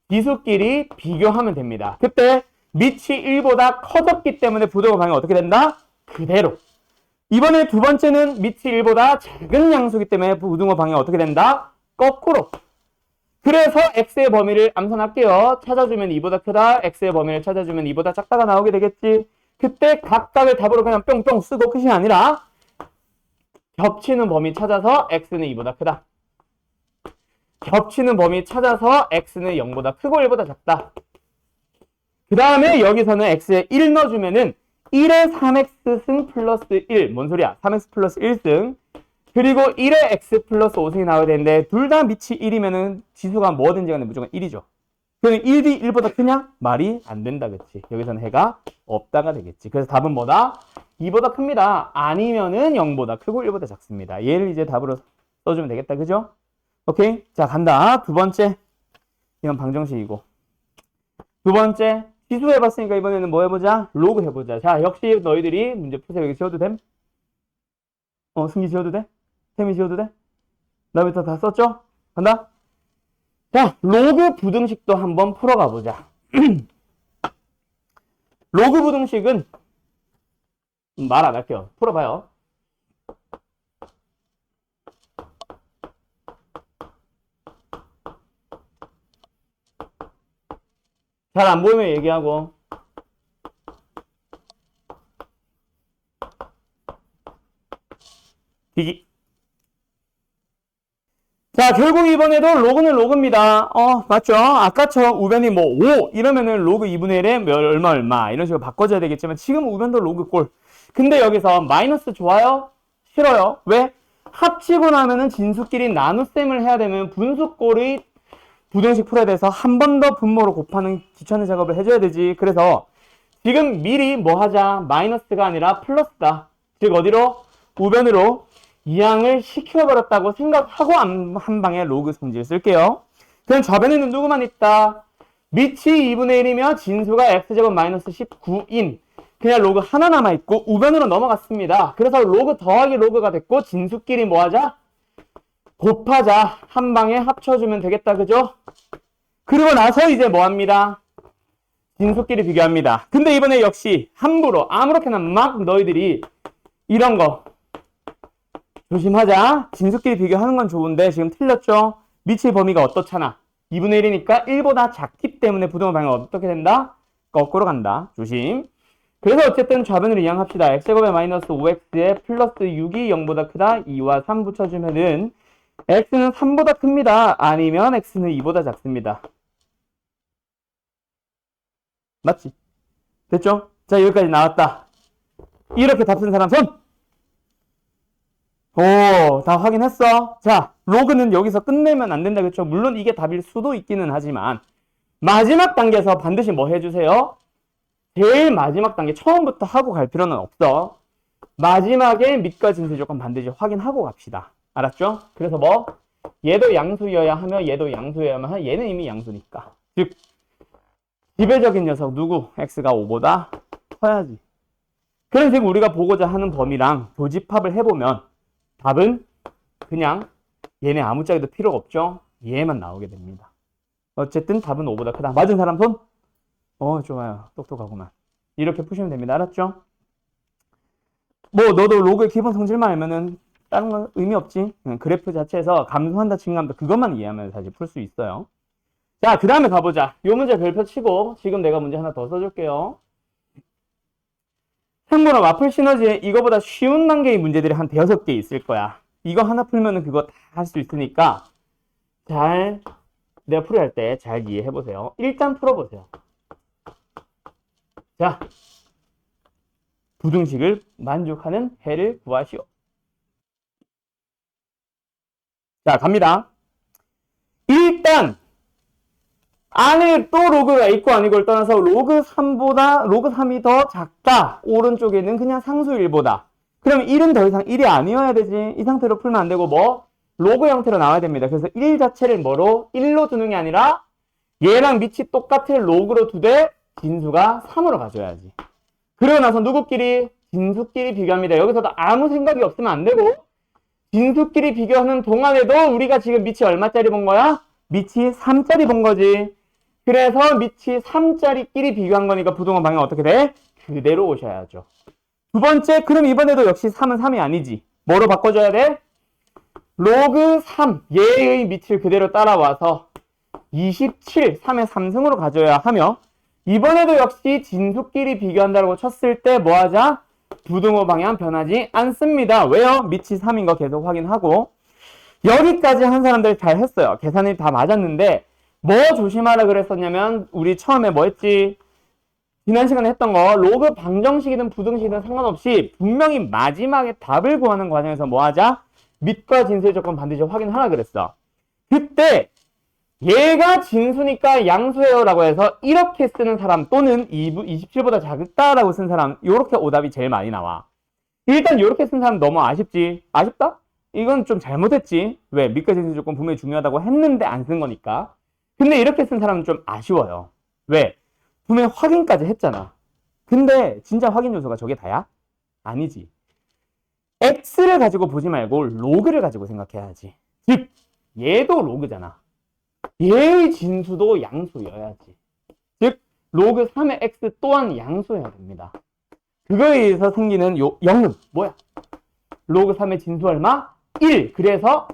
지수끼리 비교하면 됩니다. 그때 밑이 1보다 커졌기 때문에 부등호 방향이 어떻게 된다? 그대로. 이번에 두 번째는 밑이 1보다 작은 양수기 때문에 부등호 방향이 어떻게 된다? 거꾸로. 그래서 x의 범위를 암산할게요. 찾아주면 2보다 크다. x의 범위를 찾아주면 2보다 작다가 나오게 되겠지. 그때 각각을 답으로 그냥 뿅뿅 쓰고 끝이 아니라 겹치는 범위 찾아서 x는 2보다 크다. 겹치는 범위 찾아서 x는 0보다 크고 1보다 작다. 그 다음에 여기서는 x에 1 넣어주면은 1의 3x승 플러스 1. 뭔 소리야? 3x 플러스 1승. 그리고 1의 x 플러스 5승이 나와야 되는데 둘 다 밑이 1이면은 지수가 뭐든지 간에 무조건 1이죠. 그러면 1이 1보다 크냐? 말이 안 된다. 그치? 여기서는 해가 없다가 되겠지. 그래서 답은 뭐다? 2보다 큽니다. 아니면은 0보다 크고 1보다 작습니다. 얘를 이제 답으로 써주면 되겠다. 그죠? 오케이? 자, 간다. 두 번째. 이건 방정식이고. 두 번째. 지수 해봤으니까 이번에는 뭐 해보자? 로그 해보자. 자, 역시 너희들이 문제 푸세요. 여기 지워도 됨? 승기 지워도 돼? 템이 지워도 돼? 나부터 다 썼죠? 간다? 자, 로그 부등식도 한번 풀어가 보자. 로그 부등식은 말 안 할게요. 풀어봐요. 잘 안 보이면 얘기하고. 기기. 자, 결국 이번에도 로그는 로그입니다. 맞죠? 아까처럼 우변이 뭐 5 이러면은 로그 2분의 1에 얼마 이런 식으로 바꿔줘야 되겠지만 지금 우변도 로그 꼴. 근데 여기서 마이너스 좋아요? 싫어요? 왜? 합치고 나면은 진수끼리 나눗셈을 해야 되면 분수꼴의 부등식 풀어야 돼서 한 번 더 분모로 곱하는 귀찮은 작업을 해줘야 되지. 그래서 지금 미리 뭐 하자? 마이너스가 아니라 플러스다. 즉 어디로? 우변으로 이항을 시켜버렸다고 생각하고 한 방에 로그 성질 쓸게요. 그럼 좌변에는 누구만 있다? 밑이 2분의 1이며 진수가 x제곱 마이너스 19인 그냥 로그 하나 남아있고 우변으로 넘어갔습니다. 그래서 로그 더하기 로그가 됐고 진수끼리 뭐 하자? 곱하자. 한 방에 합쳐주면 되겠다. 그죠? 그리고 나서 이제 뭐 합니다? 진수끼리 비교합니다. 근데 이번에 역시 함부로 아무렇게나 막 너희들이 이런 거 조심하자. 진수끼리 비교하는 건 좋은데 지금 틀렸죠? 미칠 범위가 어떻잖아. 2분의 1이니까 1보다 작기 때문에 부등호 방향이 어떻게 된다? 거꾸로 간다. 조심. 그래서 어쨌든 좌변으로 이항합시다. x제곱에 마이너스 5x에 플러스 6이 0보다 크다. 2와 3 붙여주면은 x는 3보다 큽니다. 아니면 x는 2보다 작습니다. 맞지? 됐죠? 자, 여기까지 나왔다. 이렇게 답 쓴 사람 손! 오, 다 확인했어. 자, 로그는 여기서 끝내면 안 된다. 그렇죠? 물론 이게 답일 수도 있기는 하지만 마지막 단계에서 반드시 뭐 해주세요? 제일 마지막 단계 처음부터 하고 갈 필요는 없어. 마지막에 밑과 진수 조건 반드시 확인하고 갑시다. 알았죠? 그래서 뭐 얘도 양수여야 하며 얘도 양수여야 하며 얘는 이미 양수니까. 즉 지배적인 녀석 누구? x가 5보다 커야지. 그래서 지금 우리가 보고자 하는 범위랑 교집합을 해보면 답은 그냥 얘네 아무 짝에도 필요가 없죠. 얘만 나오게 됩니다. 어쨌든 답은 5보다 크다. 맞은 사람 손? 좋아요. 똑똑하구만. 이렇게 푸시면 됩니다. 알았죠? 뭐 너도 로그의 기본 성질만 알면은 다른 건 의미 없지. 그래프 자체에서 감소한다 증가한다 그것만 이해하면 사실 풀 수 있어요. 자, 그 다음에 가보자. 요 문제 별표 치고 지금 내가 문제 하나 더 써줄게요. 참고로 마플 시너지에 이거보다 쉬운 단계의 문제들이 한 5개 있을 거야. 이거 하나 풀면은 그거 다 할 수 있으니까 잘 내가 풀이할 때 잘 이해해보세요. 일단 풀어보세요. 자, 부등식을 만족하는 해를 구하시오. 자, 갑니다. 일단 안에 또 로그가 있고 아니고를 떠나서 로그 3이 더 작다. 오른쪽에는 그냥 상수 1보다. 그럼 1은 더 이상 1이 아니어야 되지. 이 상태로 풀면 안 되고 뭐? 로그 형태로 나와야 됩니다. 그래서 1 자체를 뭐로? 1로 두는 게 아니라 얘랑 밑이 똑같은 로그로 두되 진수가 3으로 가져야지. 그러고 나서 누구끼리? 진수끼리 비교합니다. 여기서도 아무 생각이 없으면 안 되고 진수끼리 비교하는 동안에도 우리가 지금 밑이 얼마짜리 본 거야? 밑이 3짜리 본 거지. 그래서 밑이 3짜리끼리 비교한 거니까 부등호 방향 어떻게 돼? 그대로 오셔야죠. 두 번째, 그럼 이번에도 역시 3은 3이 아니지. 뭐로 바꿔줘야 돼? 로그 3, 얘의 밑을 그대로 따라와서 27, 3의 3승으로 가져야 하며 이번에도 역시 진수끼리 비교한다고 쳤을 때 뭐 하자? 부등호 방향 변하지 않습니다. 왜요? 밑이 3인 거 계속 확인하고 여기까지 한 사람들 잘 했어요. 계산이 다 맞았는데 뭐 조심하라 그랬었냐면 우리 처음에 뭐 했지? 지난 시간에 했던 거 로그 방정식이든 부등식이든 상관없이 분명히 마지막에 답을 구하는 과정에서 뭐 하자? 밑과 진수의 조건 반드시 확인하라 그랬어. 그때 얘가 진수니까 양수예요 라고 해서 이렇게 쓰는 사람 또는 27보다 작다라고 쓴 사람 이렇게 오답이 제일 많이 나와. 일단 이렇게 쓴 사람 너무 아쉽지? 아쉽다? 이건 좀 잘못했지. 왜? 밑과 진수 조건 분명히 중요하다고 했는데 안 쓴 거니까. 근데 이렇게 쓴 사람은 좀 아쉬워요. 왜? 분명히 확인까지 했잖아. 근데 진짜 확인 요소가 저게 다야? 아니지. x를 가지고 보지 말고 로그를 가지고 생각해야지. 즉 얘도 로그잖아. 얘의 진수도 양수여야지. 즉 로그 3의 x 또한 양수여야 됩니다. 그거에 의해서 생기는 요 0은 뭐야? 로그 3의 진수 얼마? 1. 그래서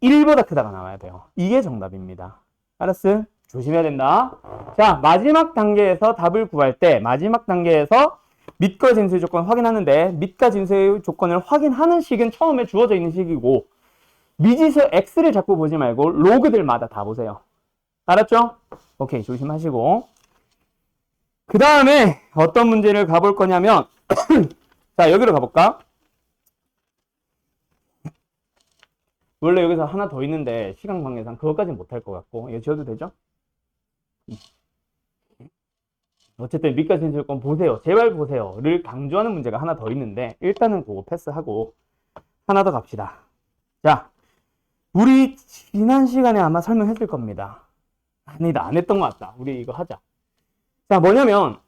1보다 크다가 나와야 돼요. 이게 정답입니다. 알았어? 조심해야 된다. 자, 마지막 단계에서 답을 구할 때 마지막 단계에서 밑과 진수의 조건 확인하는데 밑과 진수의 조건을 확인하는 식은 처음에 주어져 있는 식이고 미지수 x를 자꾸 보지 말고 로그들마다 다 보세요. 알았죠? 오케이, 조심하시고 그 다음에 어떤 문제를 가볼 거냐면 자, 여기로 가볼까? 원래 여기서 하나 더 있는데 시간 관계상 그것까지는 못할 것 같고 이거 지워도 되죠? 어쨌든 밑과 진수의 조건 보세요. 제발 보세요를 강조하는 문제가 하나 더 있는데 일단은 그거 패스하고 하나 더 갑시다. 자, 우리 지난 시간에 아마 설명했을 겁니다. 아니다, 안 했던 것 같다. 우리 이거 하자. 자, 뭐냐면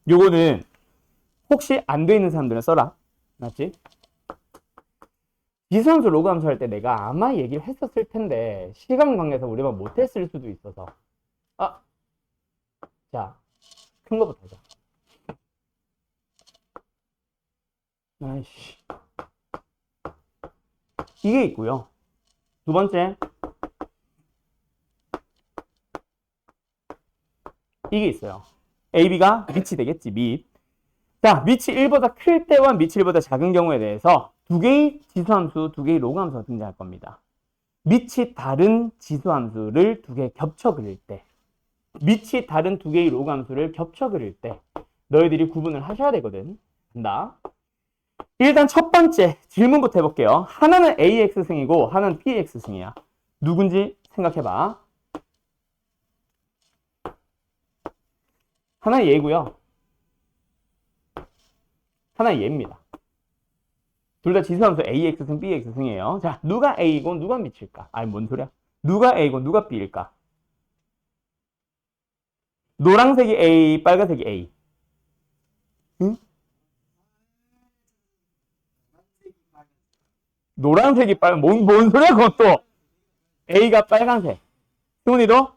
요거는 혹시 안 돼 있는 사람들은 써라. 맞지? 지수함수, 로그함수 할 때 내가 아마 얘기를 했었을 텐데 시간 관계에서 우리가 못했을 수도 있어서 자, 큰 거부터 하자. 아이씨. 이게 있고요. 두 번째 이게 있어요. AB가 밑이 되겠지, 밑. 자, 밑이 1보다 클 때와 밑이 1보다 작은 경우에 대해서 두 개의 지수함수, 두 개의 로그함수가 등장할 겁니다. 밑이 다른 지수함수를 두 개 겹쳐 그릴 때, 밑이 다른 두 개의 로그함수를 겹쳐 그릴 때 너희들이 구분을 하셔야 되거든. 간다. 일단 첫 번째 질문부터 해볼게요. 하나는 AX승이고 하나는 BX승이야. 누군지 생각해봐. 하나는 얘고요. 하나는 얘입니다. 둘 다 지수함수 AX승, BX승이에요. 자, 누가 A고 누가 밑일까? 아니, 뭔 소리야? 누가 A고 누가 B일까? 노란색이 A, 빨간색이 A. 응? 노란색이 빨간, 뭔 소리야, 그것도? A가 빨간색. 승훈이도?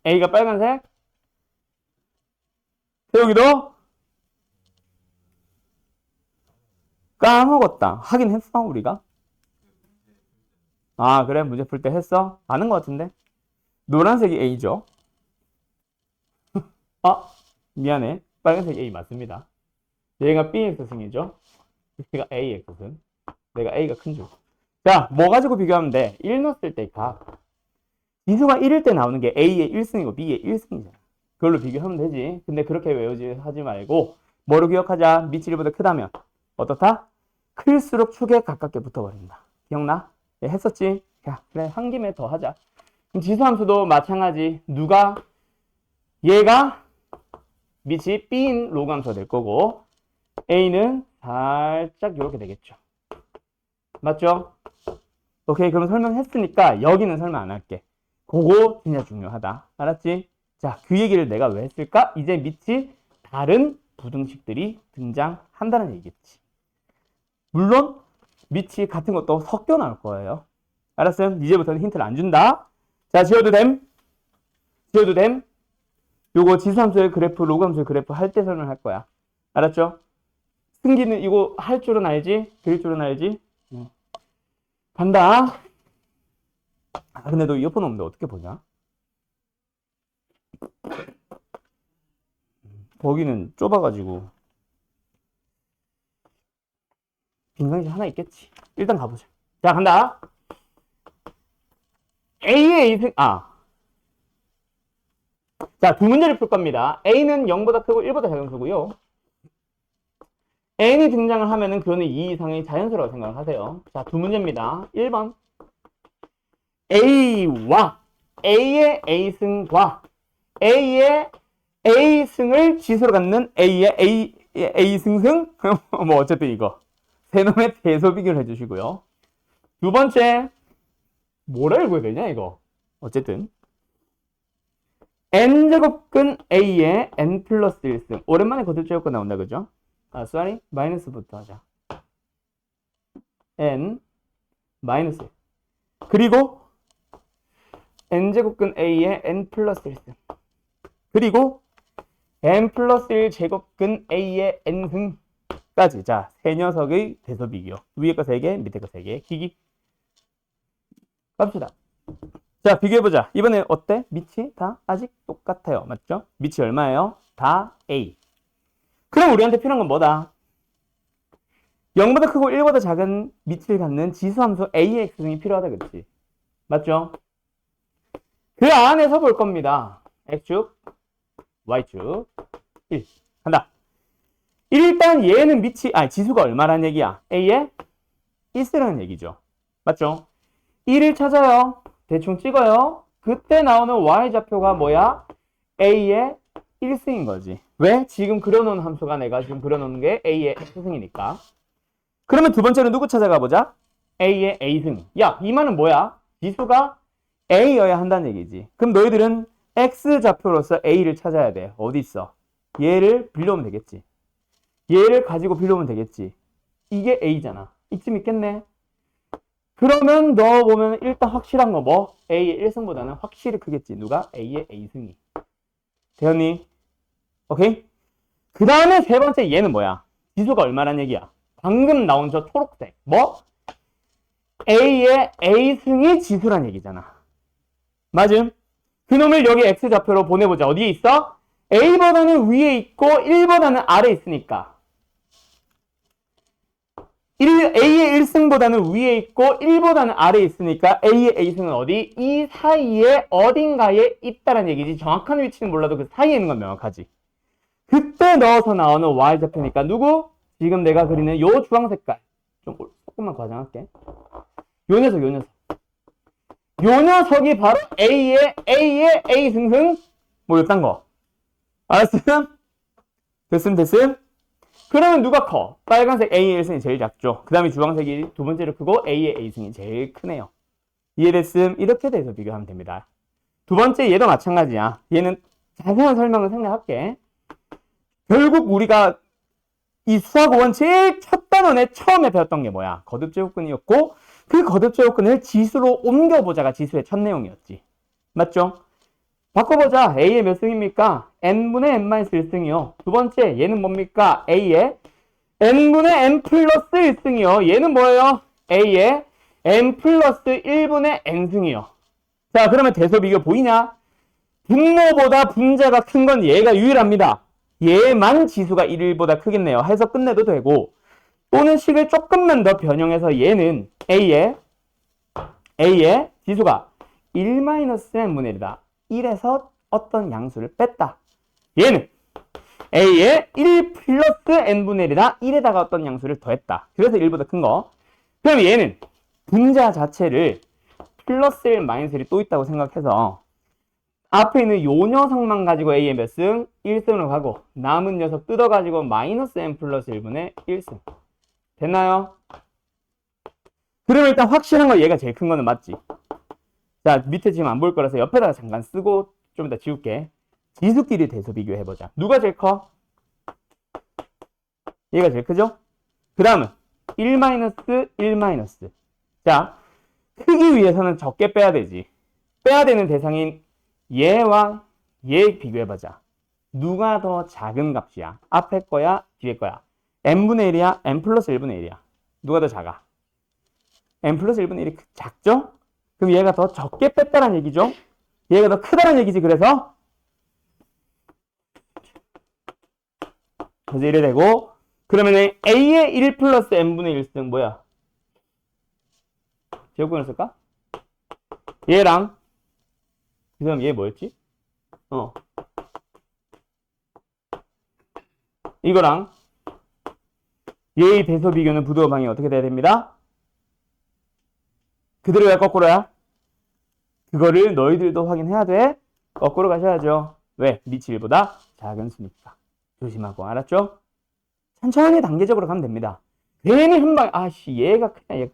A가 빨간색? 태용이도? 까먹었다. 하긴 했어, 우리가? 아, 그래? 문제 풀 때 했어? 아는 것 같은데? 노란색이 A죠? 미안해. 빨간색 A 맞습니다. 얘가 BX승이죠? 얘가 AX승. 내가 A가 큰 줄. 자, 뭐 가지고 비교하면 돼? 1 넣었을 때 각. 지수가 1일 때 나오는 게 A의 1승이고 B의 1승이잖아. 그걸로 비교하면 되지. 근데 그렇게 외우지 하지 말고 뭐로 기억하자? 밑이 1보다 크다면 어떻다? 클수록 축에 가깝게 붙어버린다. 기억나? 예, 했었지? 야, 그래, 한 김에 더 하자. 지수함수도 마찬가지. 얘가 밑이 B인 로그함수가 될 거고 A는 살짝 이렇게 되겠죠. 맞죠? 오케이, 그럼 설명했으니까 여기는 설명 안 할게. 그거 진짜 중요하다. 알았지? 자, 그 얘기를 내가 왜 했을까? 이제 밑이 다른 부등식들이 등장한다는 얘기겠지. 물론 밑이 같은 것도 섞여 나올 거예요. 알았어요? 이제부터는 힌트를 안 준다. 자, 지워도 됨? 지워도 됨? 요거 지수함수의 그래프, 로그함수의 그래프 할 때 설명할 거야. 알았죠? 승기는 이거 할 줄은 알지? 그릴 줄은 알지? 간다. 근데 너 이어폰 없는데 어떻게 보냐? 거기는 좁아가지고 빈칸이 하나 있겠지. 일단 가보자. 자, 간다. A의 A승, 자, 두 문제를 풀 겁니다. A는 0보다 크고 1보다 작은 수고요. N이 등장을 하면은 그거는 2 이상의 자연수라고 생각을 하세요. 자, 두 문제입니다. 1번. A와 A의 A승과 A의 A승을 지수로 갖는 A의 A승승? 뭐 어쨌든 이거. 세 놈의 대소 비교를 해주시고요. 두 번째. 뭐라 읽어야 되냐 이거. 어쨌든 n제곱근 A의 n 플러스 1승. 오랜만에 거듭제곱근 나온다 그죠? sorry. 마이너스부터 하자. n 마이너스 1. 그리고 n제곱근 A의 n 플러스 1승. 그리고 n 플러스 1 제곱근 A의 n승까지. 자, 세 녀석의 대소 비교. 위에 거 3개, 밑에 거 3개. 기기. 갑시다. 자, 비교해보자. 이번에 어때? 밑이 다 아직 똑같아요. 맞죠? 밑이 얼마예요? 다 A. 그럼 우리한테 필요한 건 뭐다? 0보다 크고 1보다 작은 밑을 갖는 지수함수 A의 X승이 필요하다. 그치? 맞죠? 그 안에서 볼 겁니다. X축, Y축, 1. 간다. 일단 얘는 밑이, 지수가 얼마란 얘기야? A의 1승이라는 얘기죠. 맞죠? 1을 찾아요. 대충 찍어요. 그때 나오는 Y좌표가 뭐야? A의 1승인 거지. 왜? 지금 그려놓은 함수가 내가 지금 그려놓은 게 A의 X승이니까. 그러면 두 번째는 누구 찾아가 보자? A의 A승. 야, 이 말은 뭐야? 지수가 A여야 한다는 얘기지. 그럼 너희들은 X좌표로서 A를 찾아야 돼. 어디 있어? 얘를 빌려오면 되겠지. 얘를 가지고 빌려오면 되겠지. 이게 A잖아. 이쯤 있겠네. 그러면 넣어보면 일단 확실한 거 뭐? A의 1승보다는 확실히 크겠지. 누가? A의 A승이. 되었니? 오케이? 그 다음에 세 번째 얘는 뭐야? 지수가 얼마란 얘기야? 방금 나온 저 초록색. 뭐? A의 A승이 지수란 얘기잖아. 맞음? 그놈을 여기 X좌표로 보내보자. 어디에 있어? A보다는 위에 있고 1보다는 아래에 있으니까. A의 1승보다는 위에 있고 1보다는 아래에 있으니까 A의 A승은 어디? 이 사이에 어딘가에 있다는 얘기지. 정확한 위치는 몰라도 그 사이에 있는 건 명확하지. 그때 넣어서 나오는 Y좌표니까 누구? 지금 내가 그리는 요 주황 색깔. 좀 조금만 과장할게. 요 녀석, 요 녀석. 요 녀석이 바로 A의 A승승 뭐 요딴 거. 알았음? 됐음? 그러면 누가 커? 빨간색 A의 1승이 제일 작죠. 그 다음에 주황색이 두 번째로 크고 A의 A승이 제일 크네요. 이해됐음? 이렇게 돼서 비교하면 됩니다. 두 번째 얘도 마찬가지야. 얘는 자세한 설명을 생략할게. 결국 우리가 이 수학 5원 제일 첫 단원에 처음에 배웠던 게 뭐야? 거듭제곱근이었고 그 거듭제곱근을 지수로 옮겨보자가 지수의 첫 내용이었지. 맞죠? 바꿔보자. A의 몇 승입니까? n분의 n-1승이요. 두 번째 얘는 뭡니까? A의 n분의 n 플러스 1승이요. 얘는 뭐예요? A의 n 플러스 1분의 n승이요. 자, 그러면 대소 비교 보이냐? 분모보다 분자가 큰 건 얘가 유일합니다. 얘만 지수가 1보다 크겠네요. 해서 끝내도 되고 또는 식을 조금만 더 변형해서 얘는 A의 지수가 1-n분의 1이다. 1에서 어떤 양수를 뺐다. 얘는 A의 1 플러스 n분의 1이다. 1에다가 어떤 양수를 더했다. 그래서 1보다 큰 거. 그럼 얘는 분자 자체를 플러스 1, 마이너스 1이 또 있다고 생각해서 앞에 있는 요 녀석만 가지고 A의 몇 승? 1승으로 가고 남은 녀석 뜯어가지고 마이너스 n 플러스 1분의 1승. 됐나요? 그러면 일단 확실한 거 얘가 제일 큰 거는 맞지? 자, 밑에 지금 안 보일 거라서 옆에다가 잠깐 쓰고 좀 이따 지울게. 지수끼리 대소 비교해보자. 누가 제일 커? 얘가 제일 크죠? 그 다음은 1-1-. 자, 크기 위해서는 적게 빼야 되지. 빼야 되는 대상인 얘와 얘 비교해보자. 누가 더 작은 값이야? 앞에 거야? 뒤에 거야? n분의 1이야? n 플러스 1분의 1이야? 누가 더 작아? n 플러스 1분의 1이 작죠? 그럼 얘가 더 적게 뺐다는 얘기죠? 얘가 더 크다는 얘기지. 그래서 이래 되고 그러면은 A의 1 플러스 n분의 1승 뭐야? 제곱근을 쓸까? 얘랑 그 다음 얘 뭐였지? 이거랑 얘의 대소 비교는 부두어 방이 어떻게 돼야 됩니다? 그대로야 거꾸로야? 그거를 너희들도 확인해야 돼. 거꾸로 가셔야죠. 왜? 밑이 1보다 작은 수니까. 조심하고. 알았죠? 천천히 단계적으로 가면 됩니다. 괜히 한방 아씨 얘가 크냐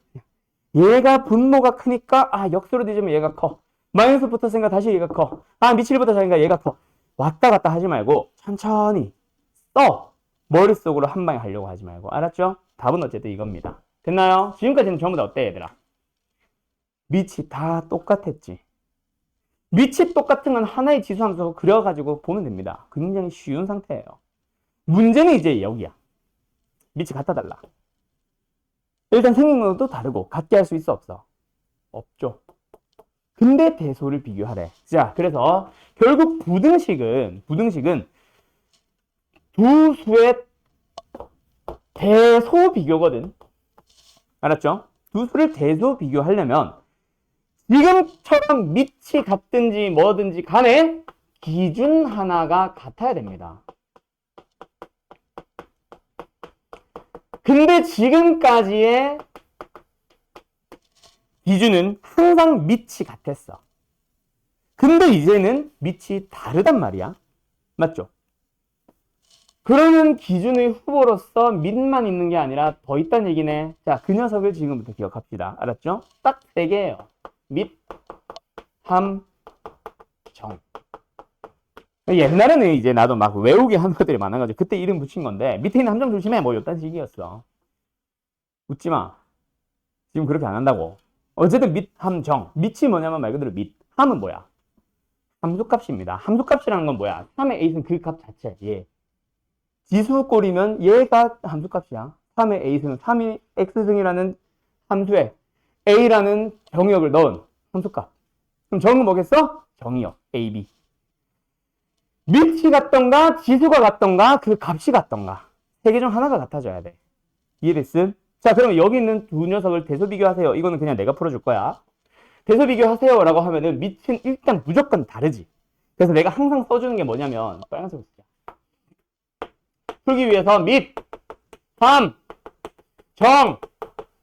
얘가 분모가 크니까 역수로 뒤지면 얘가 커. 마이너스 붙었으니까 다시 얘가 커. 밑이 1보다 작으니까 얘가 커. 왔다 갔다 하지 말고 천천히 써. 머릿속으로 한 방에 하려고 하지 말고. 알았죠? 답은 어쨌든 이겁니다. 됐나요? 지금까지는 전부 다 어때 얘들아? 밑이 다 똑같았지. 밑이 똑같은 건 하나의 지수함수 그려가지고 보면 됩니다. 굉장히 쉬운 상태예요. 문제는 이제 여기야. 밑이 같아 달라. 일단 생긴 것도 다르고 같게 할 수 있어 없어? 없죠. 근데 대소를 비교하래. 자, 그래서 결국 부등식은 두 수의 대소 비교거든. 알았죠? 두 수를 대소 비교하려면 지금처럼 밑이 같든지 뭐든지 간에 기준 하나가 같아야 됩니다. 근데 지금까지의 기준은 항상 밑이 같았어. 근데 이제는 밑이 다르단 말이야. 맞죠? 그러면 기준의 후보로서 밑만 있는 게 아니라 더 있다는 얘기네. 자, 그 녀석을 지금부터 기억합시다. 알았죠? 딱 3개예요. 밑, 함, 정. 옛날에는 이제 나도 막 외우기 한 것들이 많아가지고 그때 이름 붙인 건데 밑에 있는 함정 조심해 뭐 이딴 식이었어. 웃지 마. 지금 그렇게 안 한다고. 어쨌든 밑, 함, 정. 밑이 뭐냐면 말 그대로 밑. 함은 뭐야? 함수값입니다. 함수값이라는 건 뭐야? 3의 a는 그 값 자체. 얘. 지수꼴이면 얘가 함수값이야. 3의 a는 3의 x승이라는 함수에 a라는 정의역을 넣은 함수값. 그럼 정은 뭐겠어? 정의역 ab. 밑이 같던가 지수가 같던가 그 값이 같던가 세 개 중 하나가 같아져야 돼. 이해됐음? 자, 그러면 여기 있는 두 녀석을 대소 비교하세요. 이거는 그냥 내가 풀어줄 거야. 대소 비교하세요 라고 하면은 밑은 일단 무조건 다르지. 그래서 내가 항상 써주는 게 뭐냐면 빨간색으로 쓰자. 풀기 위해서 밑, 함, 정,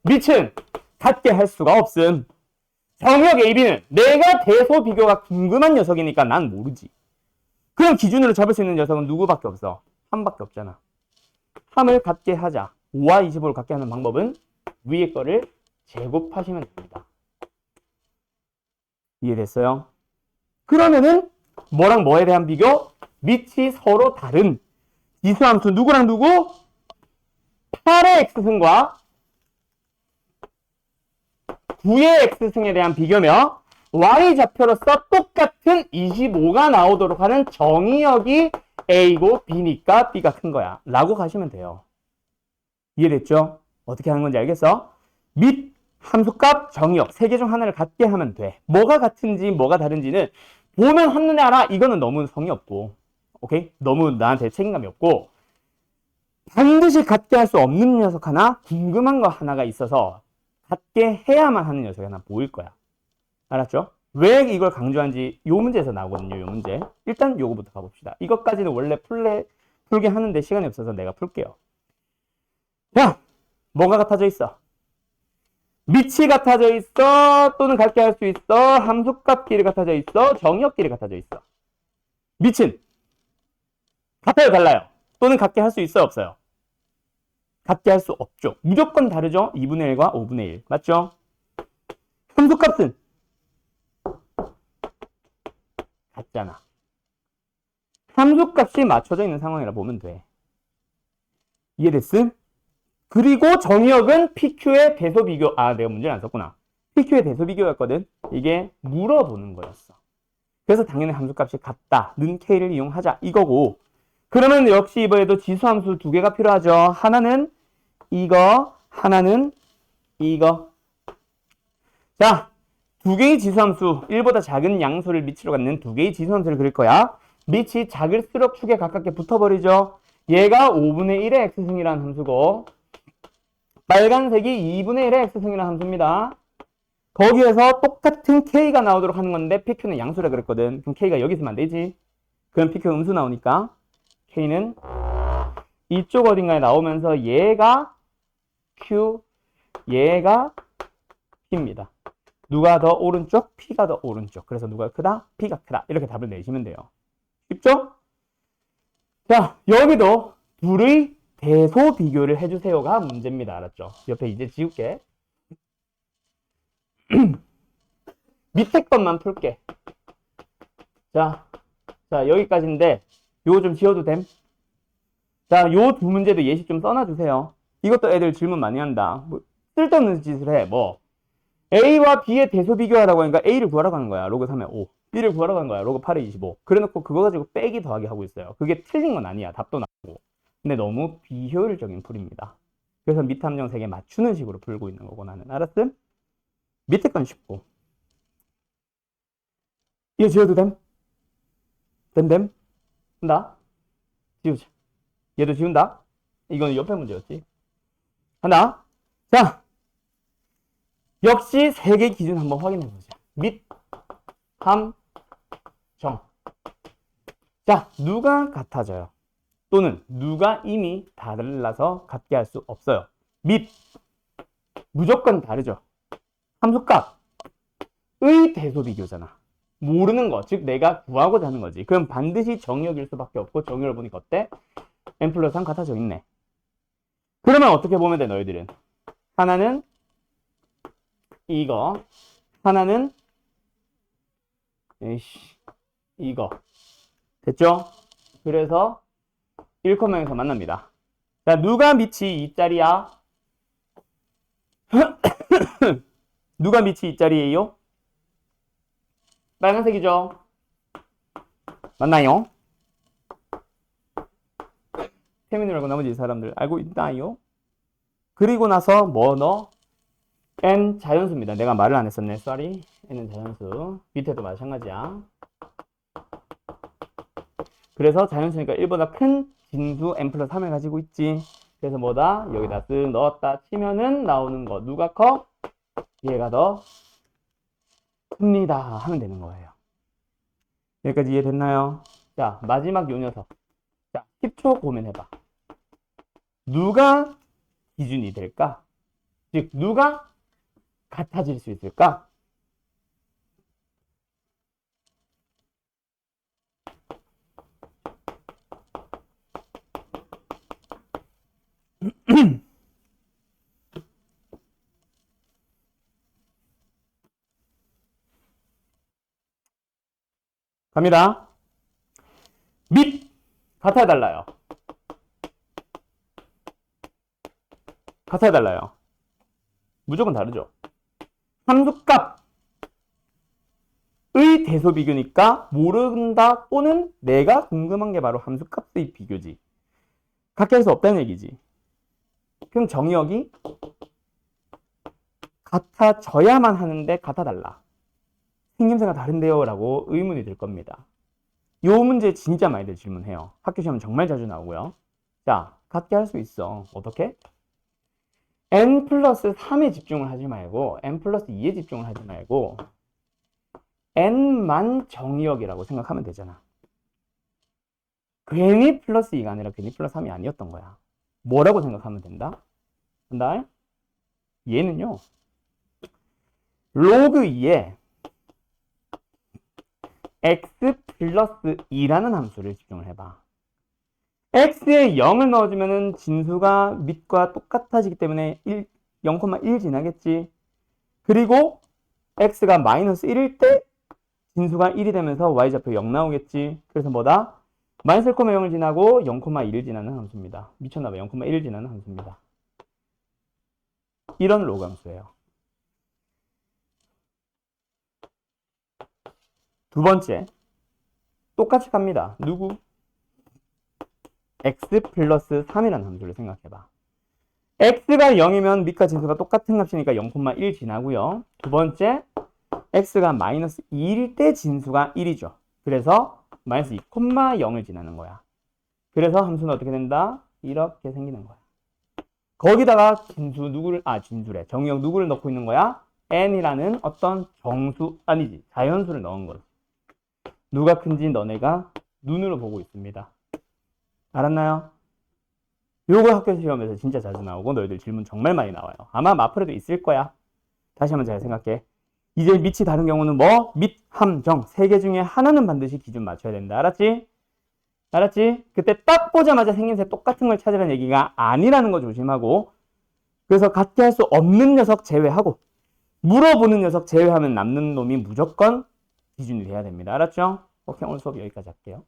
밑은 같게 할 수가 없음. 정의역 AB는 내가 대소 비교가 궁금한 녀석이니까 난 모르지. 그럼 기준으로 잡을 수 있는 녀석은 누구밖에 없어? 함밖에 없잖아. 함을 같게 하자. 5와 25를 같게 하는 방법은 위에 거를 제곱하시면 됩니다. 이해됐어요? 그러면은 뭐랑 뭐에 대한 비교? 밑이 서로 다른 지수함수 누구랑 누구? 8의 x승과 9의 x승에 대한 비교며 y좌표로서 똑같은 25가 나오도록 하는 정의역이 a고 b니까 b가 큰 거야 라고 가시면 돼요. 이해됐죠? 어떻게 하는 건지 알겠어? 밑, 함수값, 정의역 세 개 중 하나를 같게 하면 돼. 뭐가 같은지 뭐가 다른지는 보면 한눈에 알아. 이거는 너무 성의 없고 오케이? 너무 나한테 책임감이 없고 반드시 같게 할 수 없는 녀석 하나, 궁금한 거 하나가 있어서 같게 해야만 하는 녀석이 하나 보일 거야. 알았죠? 왜 이걸 강조한지 요 문제에서 나오거든요. 요 문제. 일단 요거부터 가봅시다. 이것까지는 원래 풀게 하는데 시간이 없어서 내가 풀게요. 자, 뭐가 같아져 있어? 밑이 같아져 있어. 또는 같게 할 수 있어. 함수값끼리 같아져 있어. 정의역끼리 같아져 있어. 밑은 같아요, 달라요? 또는 같게 할 수 있어요, 없어요? 같게 할 수 없죠. 무조건 다르죠? 2분의 1과 5분의 1. 맞죠? 함수값은 같잖아. 함수값이 맞춰져 있는 상황이라 보면 돼. 이해됐음? 그리고 정의역은 PQ의 대소 비교. 아, 내가 문제를 안 썼구나. PQ의 대소 비교였거든. 이게 물어보는 거였어. 그래서 당연히 함수값이 같다는 K를 이용하자 이거고. 그러면 역시 이번에도 지수함수 두 개가 필요하죠. 하나는 이거, 하나는 이거. 자, 두 개의 지수함수, 1보다 작은 양수를 밑으로 갖는 두 개의 지수함수를 그릴 거야. 밑이 작을수록 축에 가깝게 붙어버리죠. 얘가 5분의 1의 x승이라는 함수고 빨간색이 2분의 1의 x승이라는 함수입니다. 거기에서 똑같은 k가 나오도록 하는 건데 pq는 양수라 그랬거든. 그럼 k가 여기 있으면 안 되지. 그럼 pq 음수 나오니까 k는 이쪽 어딘가에 나오면서 얘가 q, 얘가 p입니다. 누가 더 오른쪽? p가 더 오른쪽. 그래서 누가 크다? p가 크다. 이렇게 답을 내시면 돼요. 쉽죠? 자, 여기도 둘의 대소 비교를 해주세요가 문제입니다. 알았죠? 옆에 이제 지울게. 밑에 것만 풀게. 자, 여기까지인데 요거 좀 지워도 됨? 자, 요 두 문제도 예시 좀 써놔주세요. 이것도 애들 질문 많이 한다. 뭐, 쓸데없는 짓을 해. 뭐 A와 B의 대소 비교하라고 하니까 A를 구하라고 하는 거야. 로그 3에 5. B를 구하라고 하는 거야. 로그 8에 25. 그래놓고 그거 가지고 빼기 더하기 하고 있어요. 그게 틀린 건 아니야. 답도 나오고. 근데 너무 비효율적인 풀입니다. 그래서 밑 함정 3개 맞추는 식으로 풀고 있는 거고 나는. 알았음? 밑에 건 쉽고. 이거 지워도 됨? 됨? 한다? 지우자. 얘도 지운다? 이건 옆에 문제였지. 한다? 자! 역시 3개 기준 한번 확인해보자. 밑, 함, 정. 자, 누가 같아져요? 또는 누가 이미 달라서 같게 할 수 없어요. 밑, 무조건 다르죠. 함수값의 대소 비교잖아. 모르는 거, 즉 내가 구하고자 하는 거지. 그럼 반드시 정의역일 수밖에 없고 정의를 보니까 어때? n 플러스 3 같아져 있네. 그러면 어떻게 보면 돼, 너희들은? 하나는 이거, 하나는 이거. 됐죠? 그래서 1,0에서 만납니다. 자, 누가 밑이 2짜리야? 누가 밑이 이 자리예요? 빨간색이죠? 맞나요? 태민이 말고 나머지 사람들 알고 있나요? 그리고 나서 뭐 넣어? n 자연수입니다. 내가 말을 안 했었네. sorry. n은 자연수. 밑에도 마찬가지야. 그래서 자연수니까 1보다 큰 진수 n 플러스 3을 가지고 있지. 그래서 뭐다? 여기다 쓱 넣었다 치면은 나오는 거. 누가 커? 얘가 더 큽니다. 하면 되는 거예요. 여기까지 이해됐나요? 자, 마지막 요 녀석. 자, 10초 고민해봐. 누가 기준이 될까? 즉, 누가 같아질 수 있을까? 갑니다. 밑 같아야 달라요. 같아야 달라요. 무조건 다르죠. 함수값의 대소 비교니까 모른다 또는 내가 궁금한 게 바로 함수값의 비교지. 같게 할 수 없다는 얘기지. 그럼 정의역이 같아져야만 하는데 같아달라. 생김새가 다른데요? 라고 의문이 들 겁니다. 요 문제 진짜 많이들 질문해요. 학교 시험 정말 자주 나오고요. 자, 같게 할 수 있어. 어떻게? n 플러스 3에 집중을 하지 말고 n 플러스 2에 집중을 하지 말고 n만 정의역이라고 생각하면 되잖아. 괜히 플러스 2가 아니라 괜히 플러스 3이 아니었던 거야. 뭐라고 생각하면 된다? 한다? 얘는요. 로그 2에 x 플러스 2라는 함수를 집중을 해봐. x에 0을 넣어주면 진수가 밑과 똑같아지기 때문에 0,1 지나겠지. 그리고 x가 마이너스 1일 때 진수가 1이 되면서 y좌표 0 나오겠지. 그래서 뭐다? 마이너스 1,0을 지나고 0,1을 지나는 함수입니다. 미쳤나봐. 0,1을 지나는 함수입니다. 이런 로그 함수예요. 두 번째, 똑같이 갑니다. 누구? x 플러스 3이라는 함수를 생각해봐. x가 0이면 밑과 진수가 똑같은 값이니까 0,1 지나고요. 두 번째, x가 마이너스 2일 때 진수가 1이죠. 그래서 마이너스 2,0을 지나는 거야. 그래서 함수는 어떻게 된다? 이렇게 생기는 거야. 거기다가 진수래. 정의역 누구를 넣고 있는 거야? n이라는 어떤 자연수를 넣은 거지. 누가 큰지 너네가 눈으로 보고 있습니다. 알았나요? 요거 학교 시험에서 진짜 자주 나오고 너희들 질문 정말 많이 나와요. 아마 마플에도 있을 거야. 다시 한번 잘 생각해. 이제 밑이 다른 경우는 뭐? 밑, 함, 정. 세 개 중에 하나는 반드시 기준 맞춰야 된다. 알았지? 알았지? 그때 딱 보자마자 생김새 똑같은 걸 찾으라는 얘기가 아니라는 거 조심하고, 그래서 같게 할 수 없는 녀석 제외하고 물어보는 녀석 제외하면 남는 놈이 무조건 기준이 돼야 됩니다. 알았죠? 오케이, 오늘 수업 여기까지 할게요.